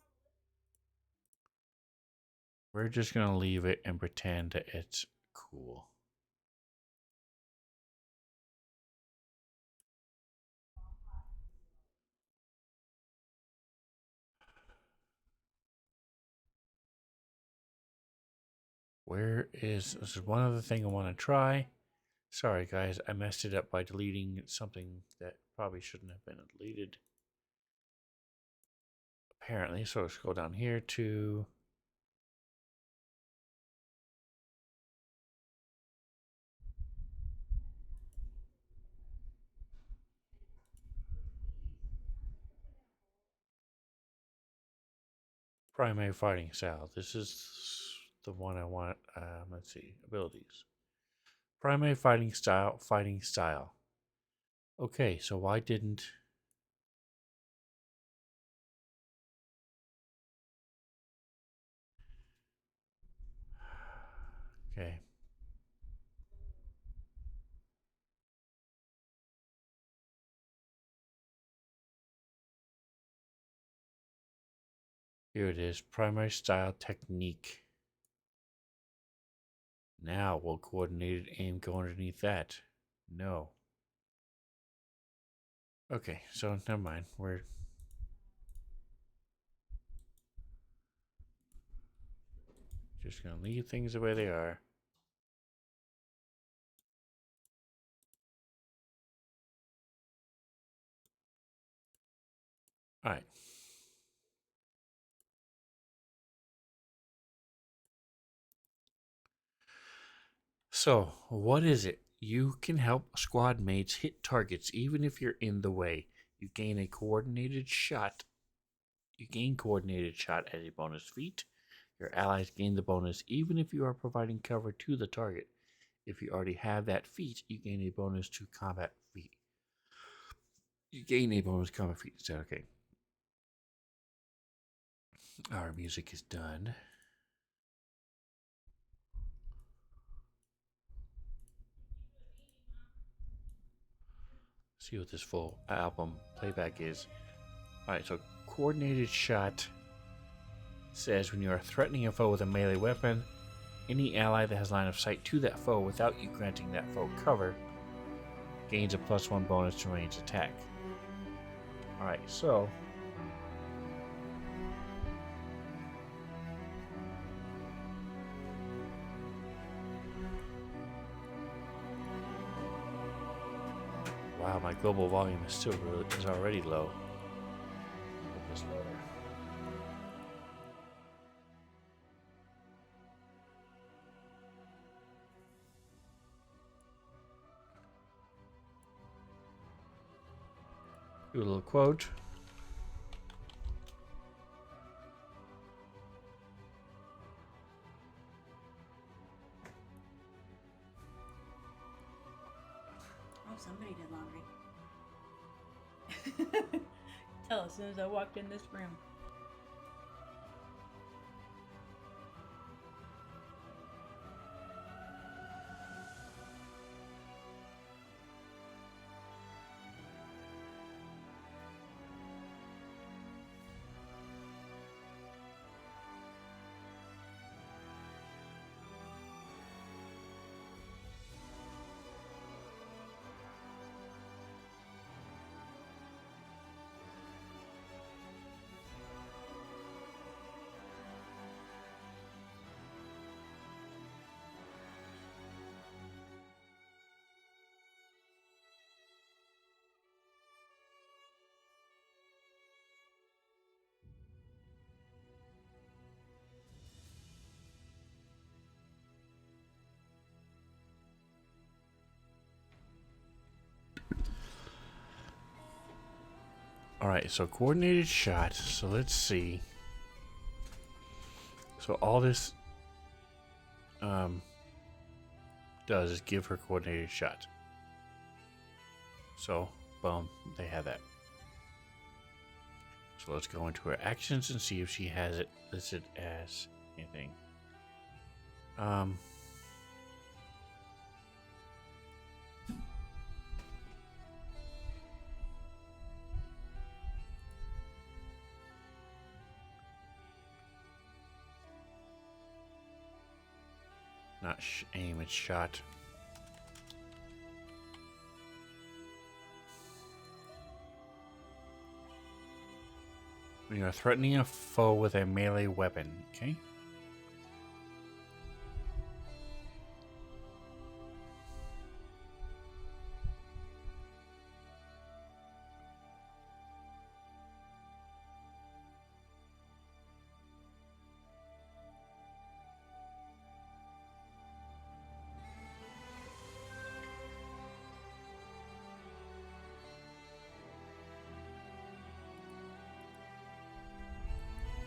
We're just gonna leave it and pretend that it's cool. This is one other thing I want to try. Sorry guys, I messed it up by deleting something that probably shouldn't have been deleted. Apparently, so let's go down here to primary fighting style. This is the one I want. Let's see, abilities. Primary fighting style, fighting style. Okay, so why didn't... Okay. Here it is, primary style technique. Now will coordinated aim go underneath that? No. Okay, so never mind. We're just gonna leave things the way they are. All right. So, what is it? You can help squad mates hit targets even if you're in the way. You gain a coordinated shot. You gain coordinated shot as a bonus feat. Your allies gain the bonus even if you are providing cover to the target. If you already have that feat, you gain a bonus to combat feat. You gain a bonus combat feat instead. Okay. Our music is done. See what this full album playback is. Alright, so coordinated shot says when you are threatening a foe with a melee weapon, any ally that has line of sight to that foe without you granting that foe cover gains a +1 bonus to range attack. Alright, so wow, my global volume is already low. Put this lower. Do a little quote. Oh, somebody did laundry. Tell as soon as I walked in this room. Alright, so coordinated shot. So let's see. So all this does is give her coordinated shot. So, boom, they have that. So let's go into her actions and see if she has it listed as anything. Not aim, it's shot. When you are threatening a foe with a melee weapon, okay?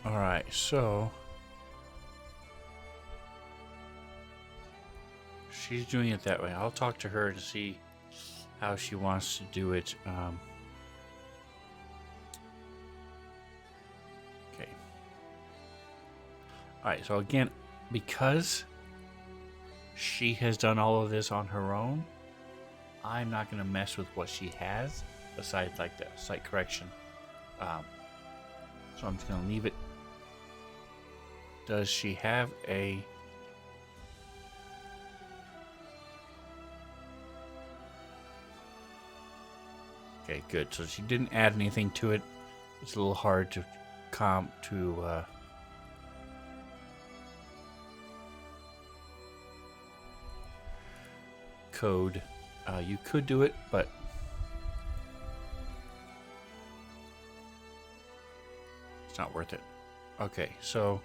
Alright, so she's doing it that way. I'll talk to her to see how she wants to do it. Okay. Alright, so again, because she has done all of this on her own, I'm not going to mess with what she has, besides like the site correction. So I'm just going to leave it. Does she have a... Okay, good. So she didn't add anything to it. It's a little hard to code. You could do it, but it's not worth it. Okay, so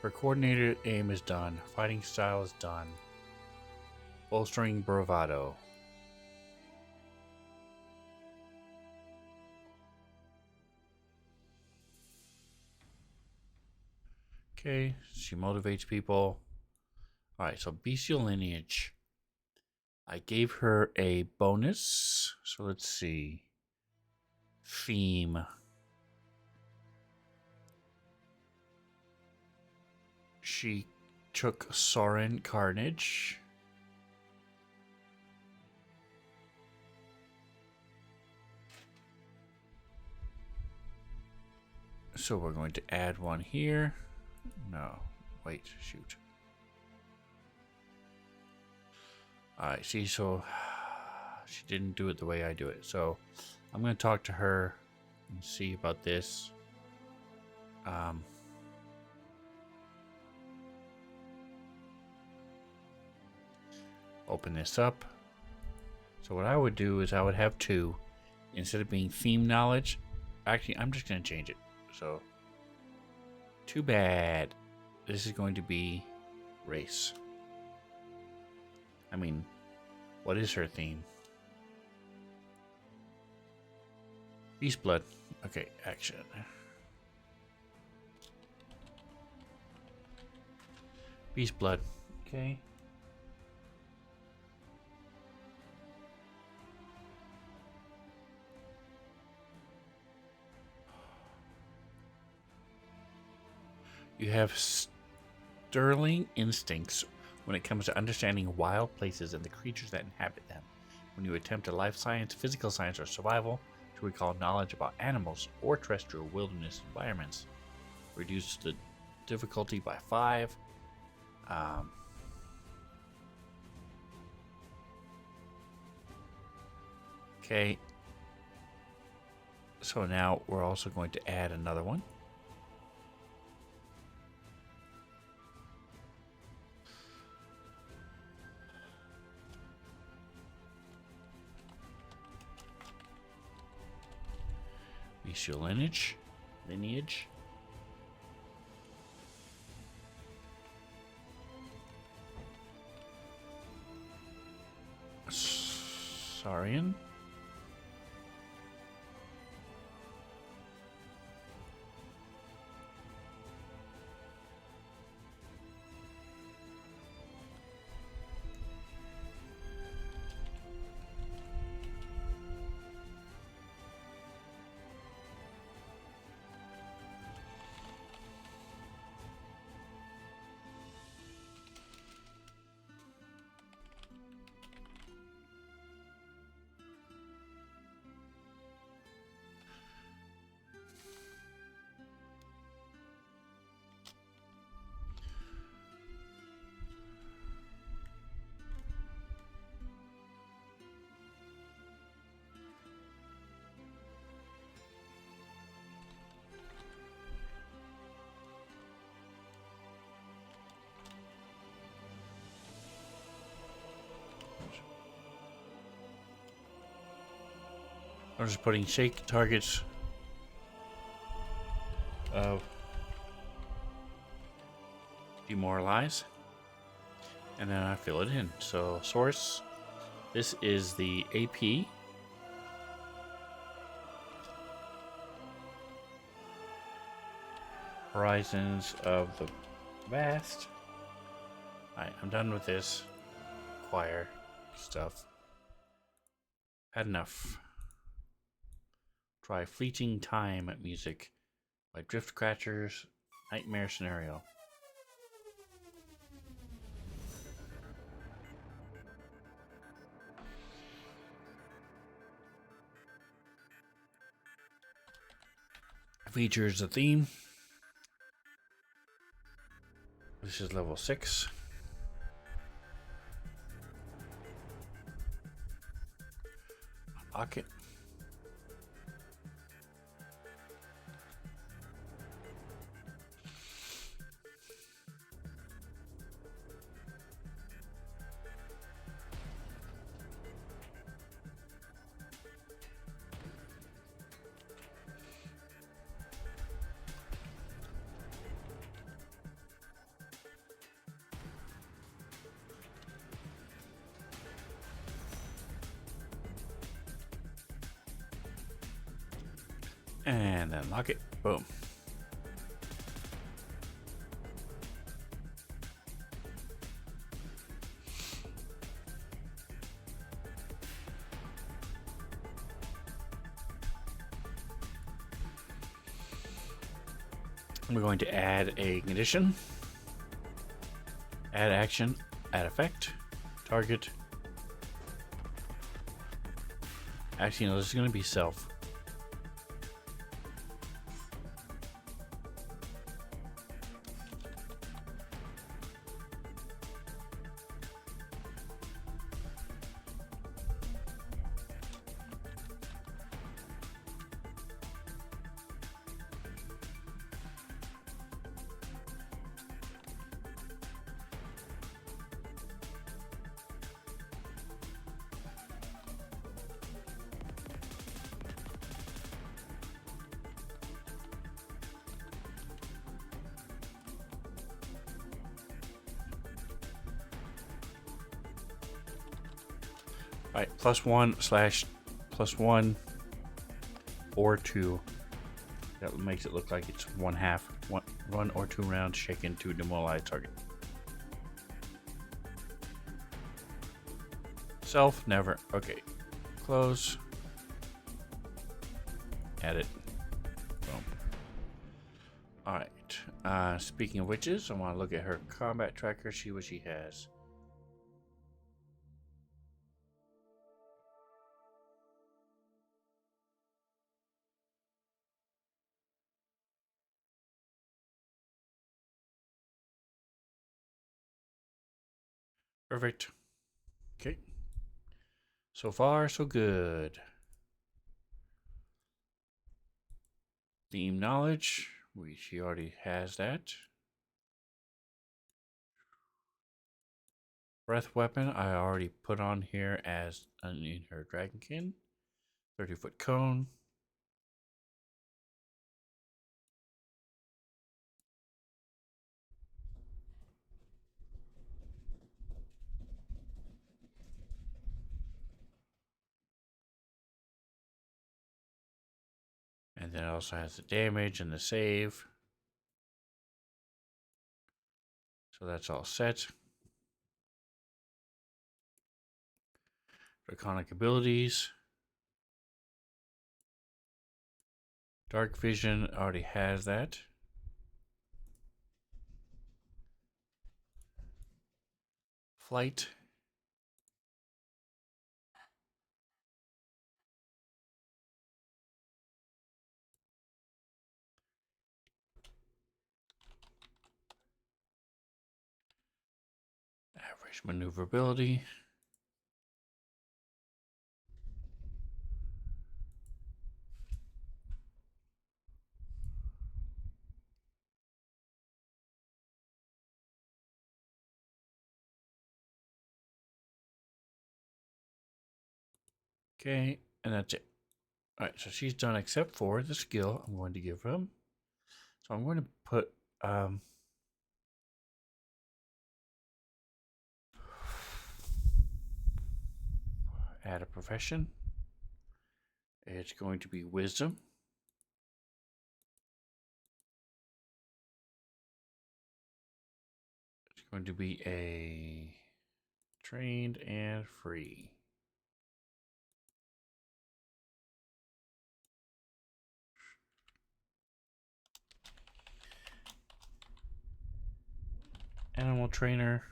her coordinated aim is done. Fighting style is done. Bolstering bravado. Okay, she motivates people. Alright, so bestial lineage. I gave her a bonus. So let's see. Theme. She took Soren Carnage. So we're going to add one here. No, wait, shoot. Alright, see, so she didn't do it the way I do it. So I'm going to talk to her and see about this. Open this up. So what I would do is I would have two. Instead of being theme knowledge, actually, I'm just going to change it. So, too bad. This is going to be race. I mean, what is her theme? Beast blood. Okay, action. Beast blood. Okay. You have sterling instincts when it comes to understanding wild places and the creatures that inhabit them. When you attempt a life science, physical science, or survival to recall knowledge about animals or terrestrial wilderness environments, reduce the difficulty by 5. Okay. So now we're also going to add another one. Bestial lineage. Saurian. I'm just putting shake targets of demoralize, and then I fill it in. So source, this is the AP. Horizons of the Vast. Alright, I'm done with this choir stuff. Had enough. Try Fleeting Time music by Driftcatcher's Nightmare Scenario. Features a theme. This is level 6. Unlock it. And then lock it. Boom. We're going to add a condition, add action, add effect, target. Actually, no, this is going to be self. Right, +1/+1 or 2. That makes it look like it's 1/2. One or 2 rounds shaken to demoralize target. Self, never. Okay. Close. Edit. Boom. Alright. Speaking of witches, I want to look at her combat tracker, see what she has. Perfect. Okay. So far, so good. Theme knowledge. She already has that. Breath weapon, I already put on here as in her dragonkin. 30-foot cone. And then it also has the damage and the save. So that's all set. Draconic abilities. Dark vision already has that. Flight. Average maneuverability. Okay, and that's it. Alright, so she's done except for the skill I'm going to give him. So I'm going to put add a profession. It's going to be wisdom. It's going to be a trained and free. Animal trainer.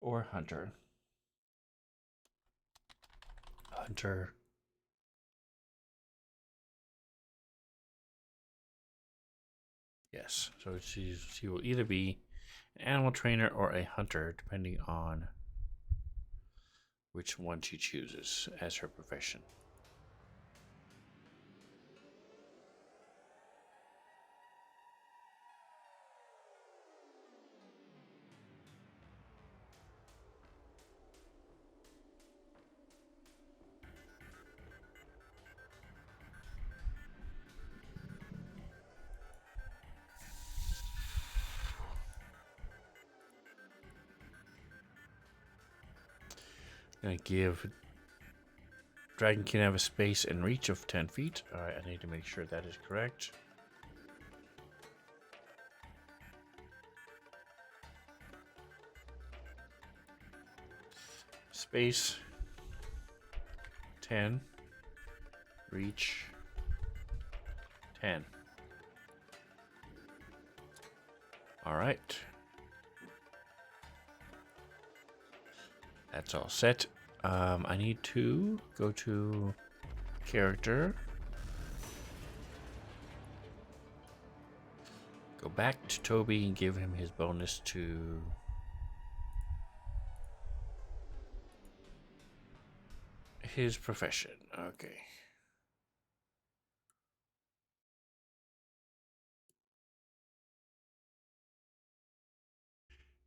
Or hunter. Hunter. Yes, so she will either be an animal trainer or a hunter, depending on which one she chooses as her profession. Gonna give Dragon can have a space and reach of 10 feet. Alright, I need to make sure that is correct. Space 10. Reach 10. Alright. That's all set. I need to go to character. Go back to Toby and give him his bonus to his profession. Okay.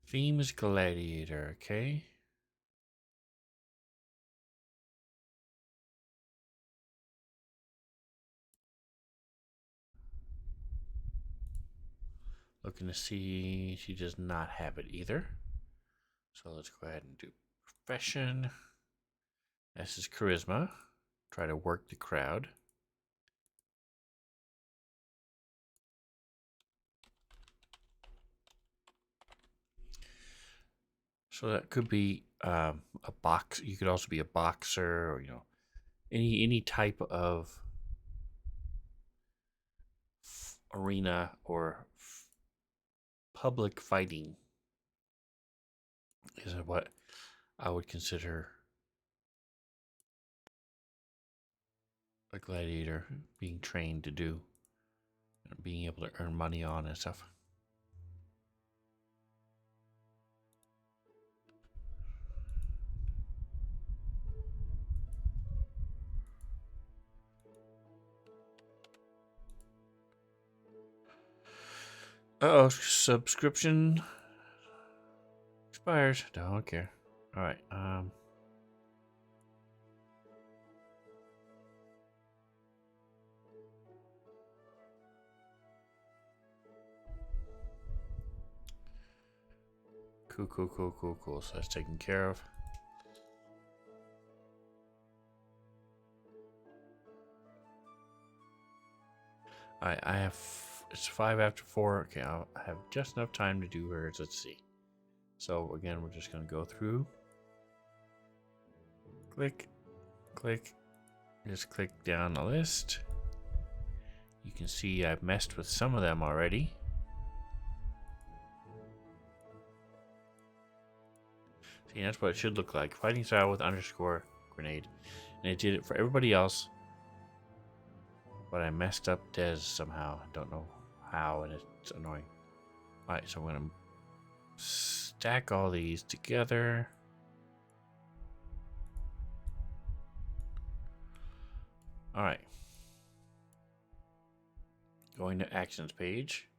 Theme is gladiator, okay. Looking to see, she does not have it either. So let's go ahead and do profession. This is charisma. Try to work the crowd. So that could be a box. You could also be a boxer, or any type of arena or public fighting is what I would consider a gladiator being trained to do, and being able to earn money on and stuff. Uh-oh, subscription expires. Don't care. Alright, Cool. So that's taken care of. Alright, I have... It's 5 after 4. Okay, I have just enough time to do hers. Let's see. So, again, we're just going to go through. Click. Just click down the list. You can see I've messed with some of them already. See, that's what it should look like. Fighting style with underscore grenade. And it did it for everybody else. But I messed up Des somehow. I don't know how, and it's annoying. Alright, so I'm going to stack all these together. Alright. Going to actions page.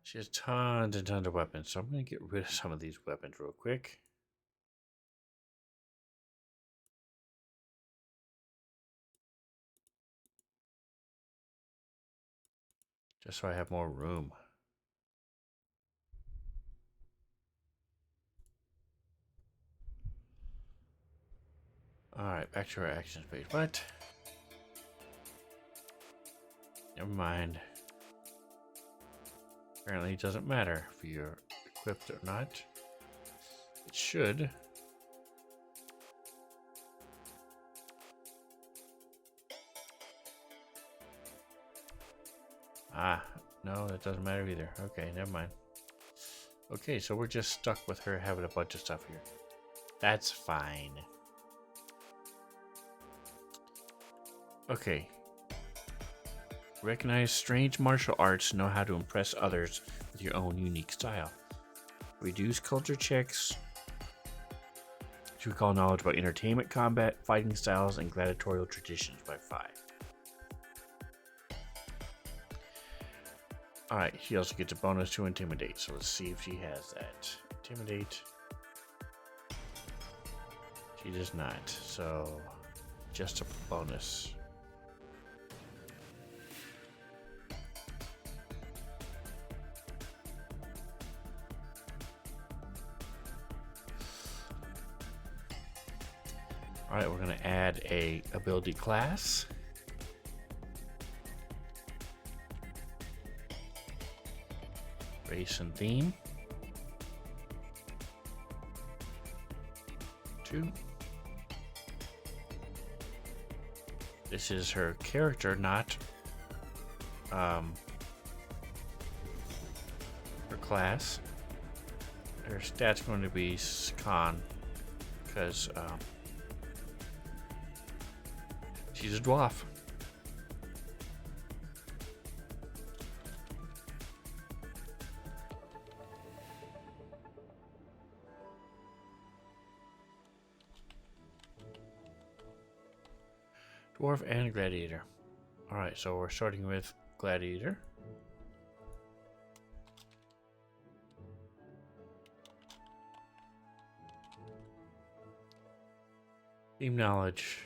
She has tons and tons of weapons, so I'm going to get rid of some of these weapons real quick. Just so I have more room. Alright, back to our actions page. What? Never mind. Apparently it doesn't matter if you're equipped or not. It should. Ah, no, that doesn't matter either. Okay, never mind. Okay, so we're just stuck with her having a bunch of stuff here. That's fine. Okay. Recognize strange martial arts, know how to impress others with your own unique style. Reduce culture checks to recall knowledge about entertainment, combat, fighting styles, and gladiatorial traditions by 5. Alright, she also gets a bonus to intimidate, so let's see if she has that. Intimidate. She does not, so just a bonus. Alright, we're going to add a ability class. Race and theme. 2. This is her character, not her class. Her stat's going to be con because she's a dwarf. Dwarf and gladiator. Alright, so we're starting with gladiator. Theme knowledge.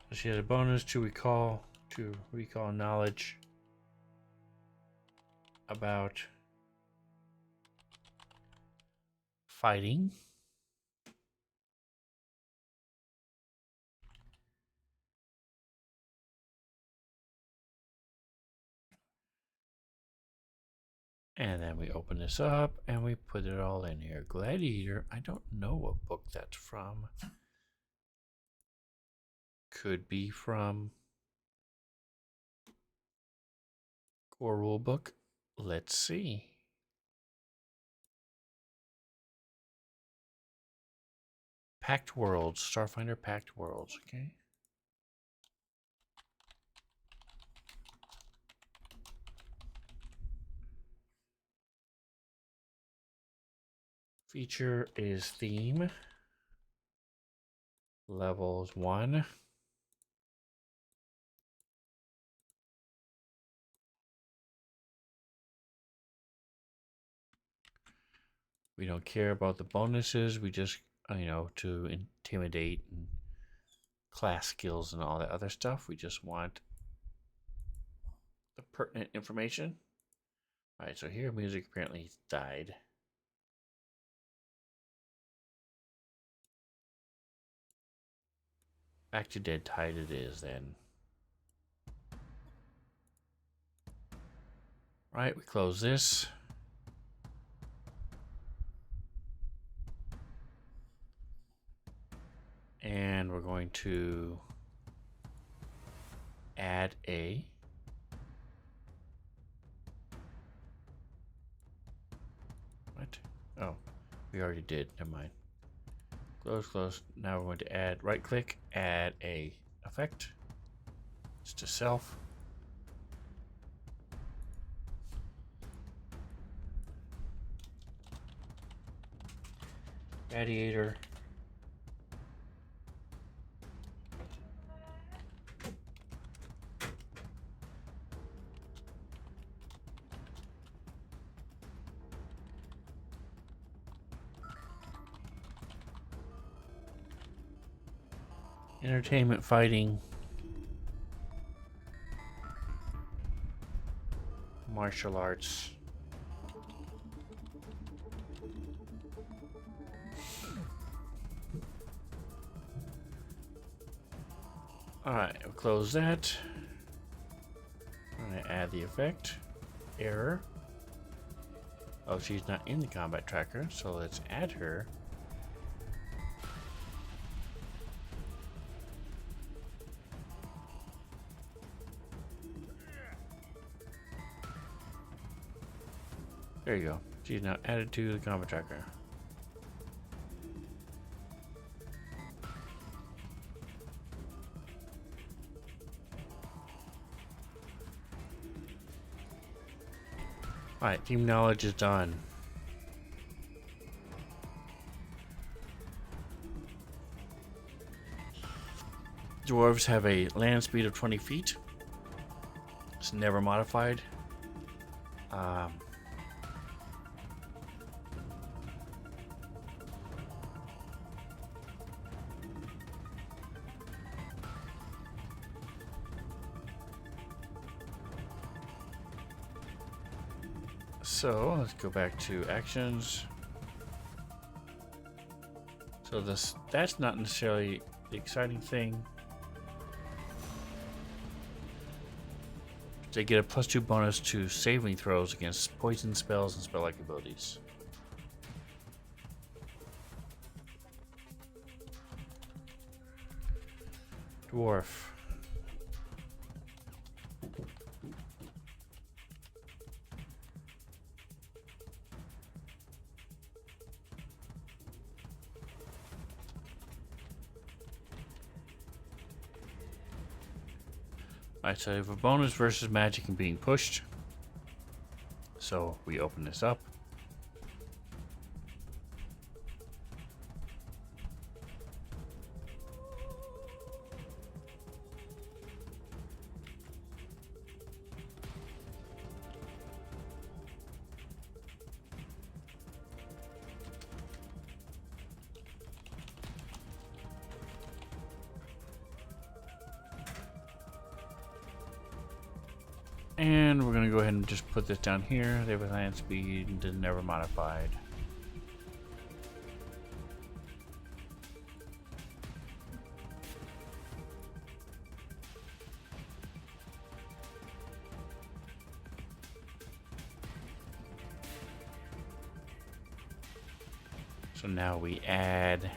So she has a bonus to recall knowledge about fighting. And then we open this up and we put it all in here. Gladiator, I don't know what book that's from. Could be from Core Rulebook. Let's see. Packed Worlds, Starfinder Packed Worlds, okay. Feature is theme. Levels 1. We don't care about the bonuses. We just, to intimidate and class skills and all that other stuff. We just want the pertinent information. All right, so here music apparently died. Back to Dead Tide it is then. Right, we close this. And we're going to add a what? Oh, we already did. Never mind. Close, close. Now we're going to add, right click, add a effect. It's to self. Radiator. Entertainment, fighting, martial arts. Alright, we'll close that. I'm gonna add the effect. Error. Oh, she's not in the combat tracker, so let's add her. There you go. She's now added to the combat tracker. Alright, team knowledge is done. Dwarves have a land speed of 20 feet. It's never modified. So let's go back to actions. So that's not necessarily the exciting thing. They get a +2 bonus to saving throws against poison spells and spell-like abilities. Dwarf. Alright, so we have a bonus versus magic and being pushed. So we open this up. And we're going to go ahead and just put this down here. They have a land speed and never modified. So now we add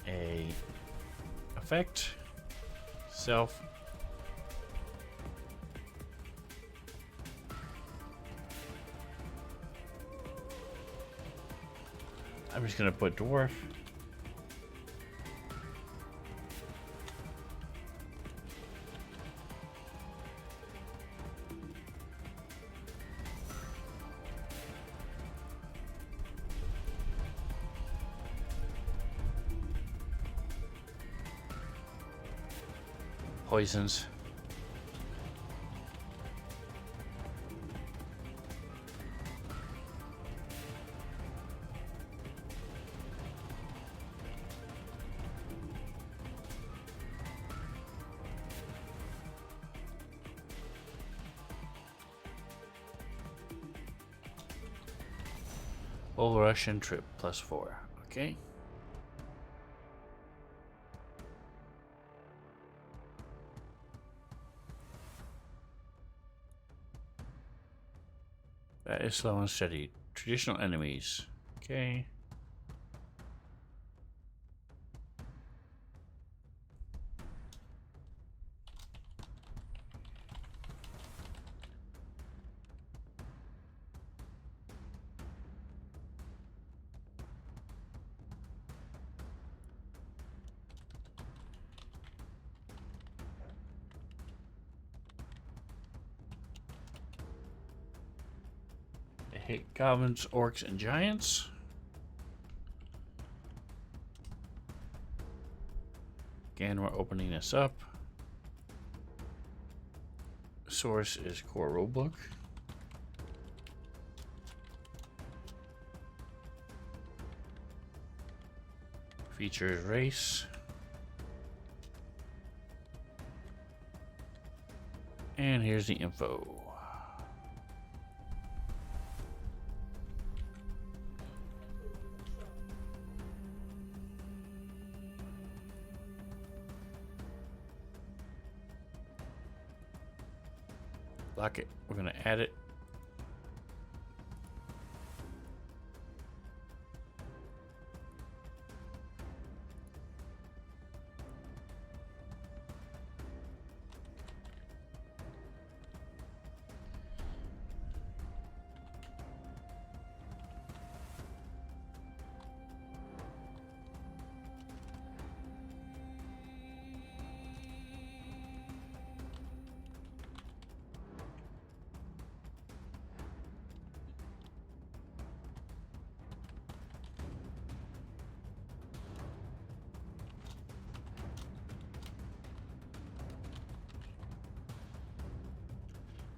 a effect, self. I'm just gonna put dwarf. Poisons. Bull rush and trip +4. Okay. That is slow and steady. Traditional enemies. Okay. hit goblins, orcs, and giants. Again, we're opening this up. Source is core rulebook. Features race. And here's the info. Lock it. We're going to add it.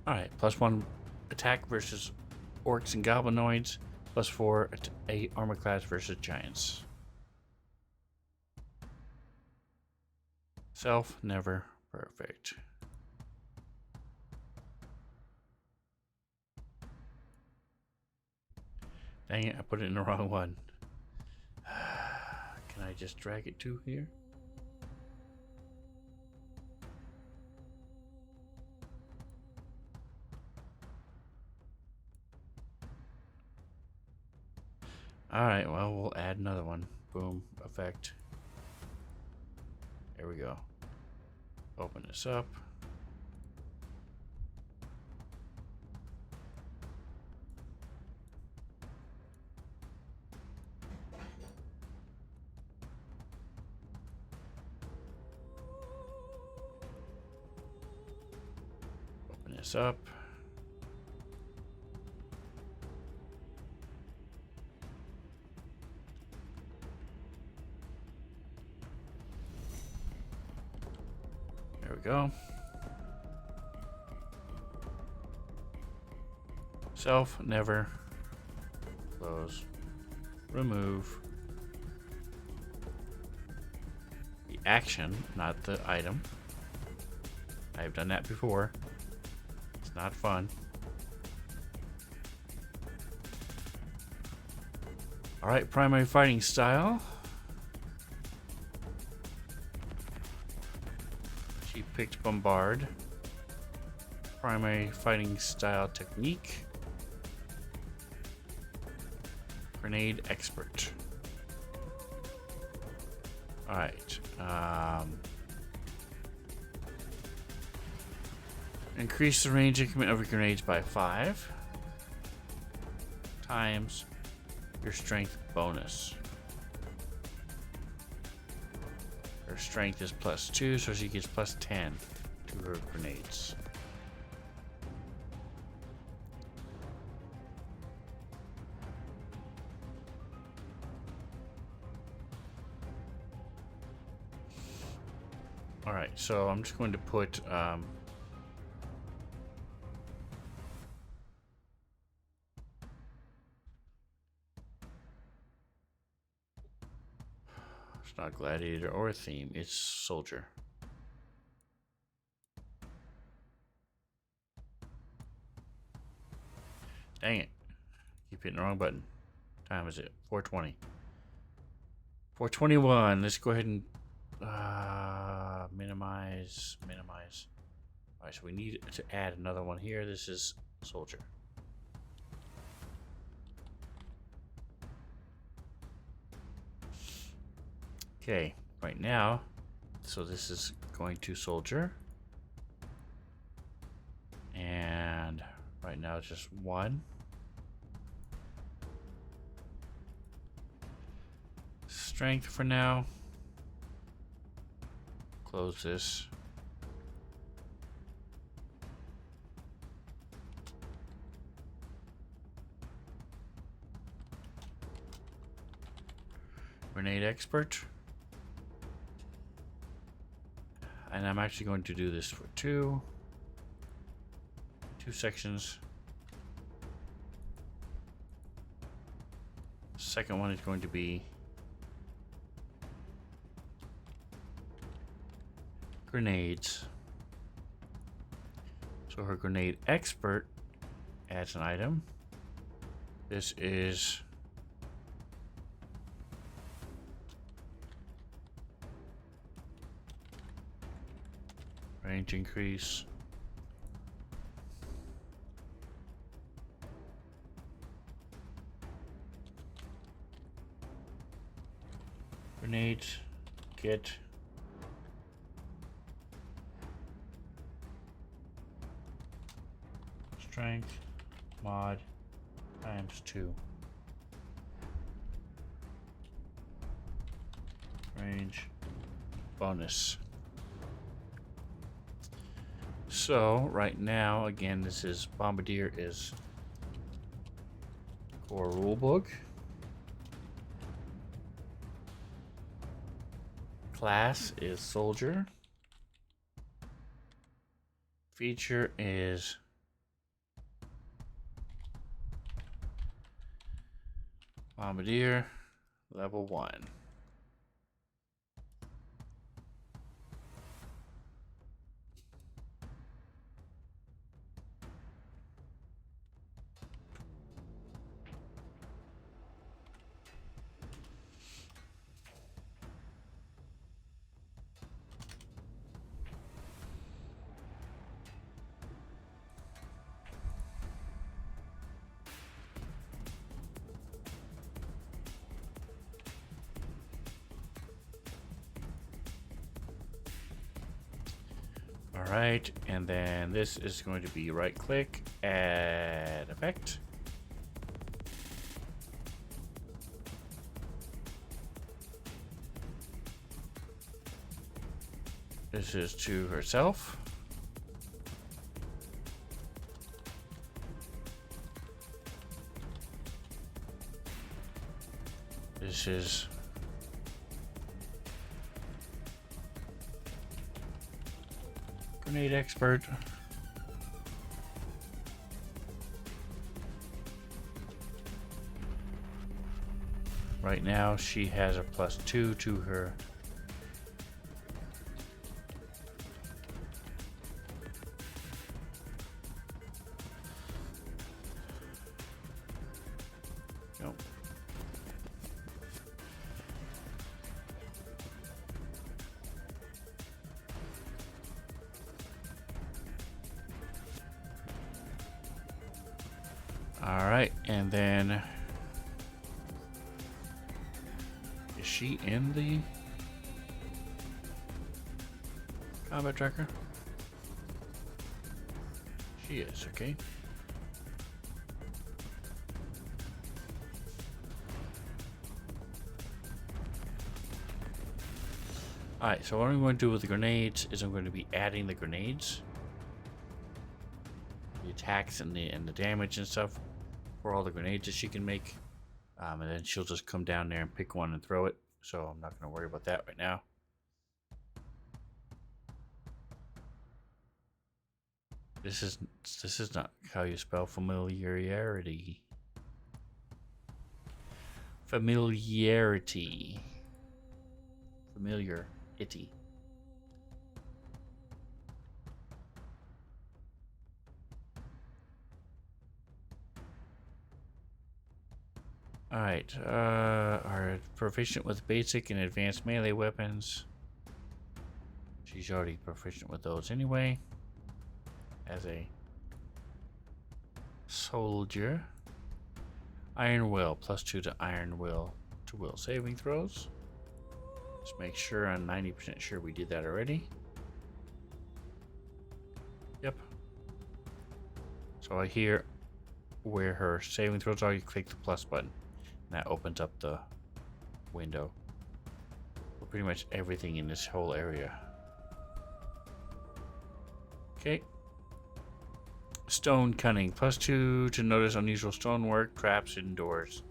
Alright, +1 attack versus orcs and goblinoids, +4 8 armor class versus giants. Self, never, perfect. Dang it, I put it in the wrong one. Can I just drag it to here? Alright, well, we'll add another one. Boom, effect. There we go. Open this up. Open this up. There we go. Self, never. Close. Remove. The action, not the item. I've done that before. It's not fun. Alright, primary fighting style. She picked Bombard. Primary fighting style technique. Grenade expert. Alright. Increase the range increment of your grenades by 5 times your strength bonus. Her strength is +2, so she gets +10 to her grenades. Alright, so I'm just going to put it's not gladiator or theme, it's soldier. Dang it. Keep hitting the wrong button. What time is it? 4:20. 4:21. Let's go ahead and minimize. Alright, so we need to add another one here. This is soldier. Okay, right now, so this is going to soldier. And right now it's just 1. Strength for now. Close this. Grenade expert. And I'm actually going to do this for two sections. Second one is going to be grenades. So her grenade expert adds an item. This is range increase. Grenades, get strength mod times 2. Range bonus. So right now, again, this is Bombardier is core rulebook. Class is soldier. Feature is Bombardier level 1. Alright, and then this is going to be right click, add effect. This is to herself. This is grenade expert. Right now she has a +2 to her Alright, and then is she in the combat tracker? She is, okay. Alright, so what I'm going to do with the grenades is I'm going to be adding the grenades, the attacks and the damage and stuff for all the grenades that she can make, and then she'll just come down there and pick one and throw it. So I'm not going to worry about that right now. This is not how you spell familiarity. Familiarity. Familiarity. Alright, are proficient with basic and advanced melee weapons. She's already proficient with those anyway. As a soldier. Iron Will, +2 to Iron Will to Will saving throws. Let's make sure, I'm 90% sure we did that already. Yep. So I hear where her saving throws are, you click the plus button. And that opens up the window for pretty much everything in this whole area. Okay. Stone cunning, +2 to notice unusual stonework, traps indoors,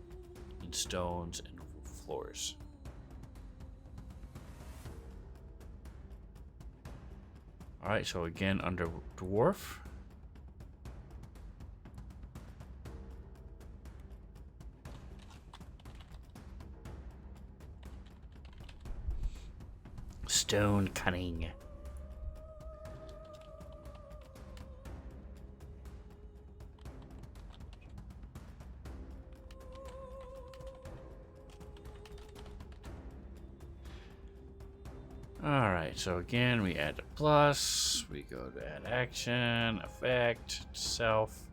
in stones and floors. Alright, so again under dwarf. Stone cutting. Alright, so again we add a plus, we go to add action, effect, self.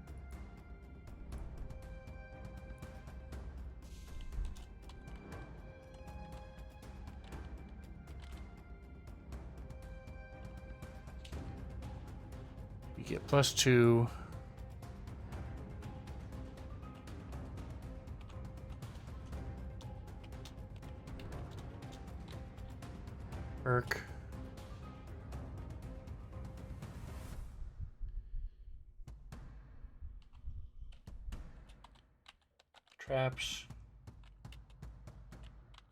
You get +2. Perk. Traps.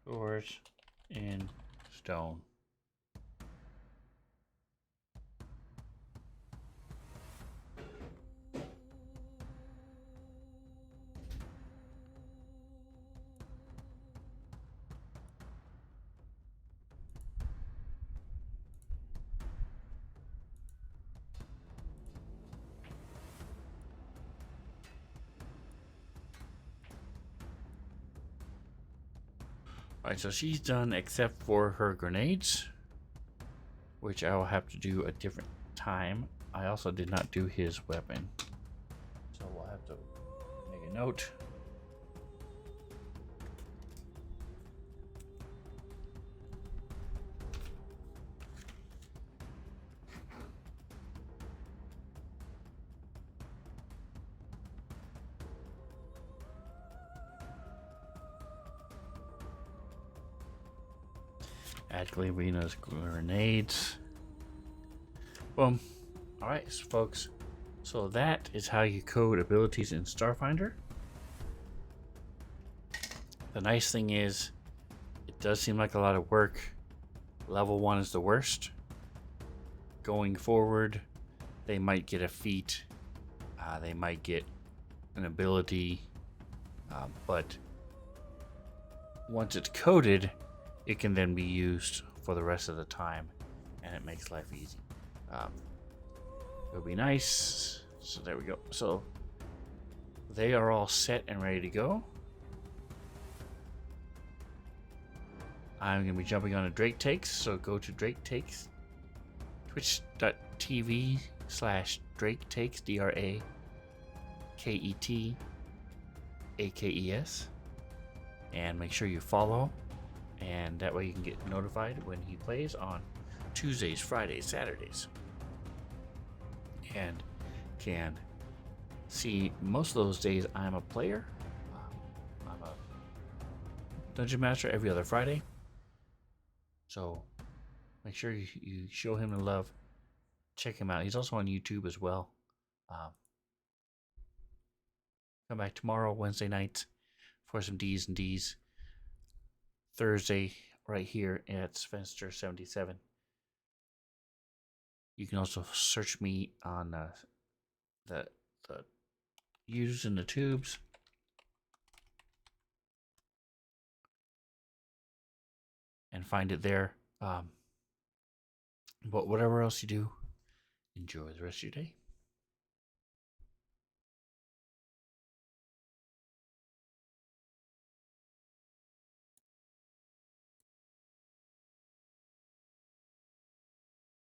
Doors in stone. Alright, so she's done except for her grenades, which I will have to do a different time. I also did not do his weapon, so we'll have to make a note. Add Gleavina's grenades. Boom. Alright, folks. So that is how you code abilities in Starfinder. The nice thing is, it does seem like a lot of work. Level 1 is the worst. Going forward, they might get a feat. They might get an ability. But once it's coded, it can then be used for the rest of the time, and it makes life easy. It'll be nice. So there we go. So they are all set and ready to go. I'm going to be jumping on a Drake Takes, so go to Drake Takes, twitch.tv/Drake Takes, DRAKETAKES, and make sure you follow, and that way you can get notified when he plays on Tuesdays, Fridays, Saturdays, and can see most of those days I'm a player. I'm a Dungeon Master every other Friday. So make sure you show him the love. Check him out. He's also on YouTube as well. Come back tomorrow, Wednesday night, for some D's and D's. Thursday, right here at Spencer77. You can also search me on the U's in the tubes. And find it there. But whatever else you do, enjoy the rest of your day.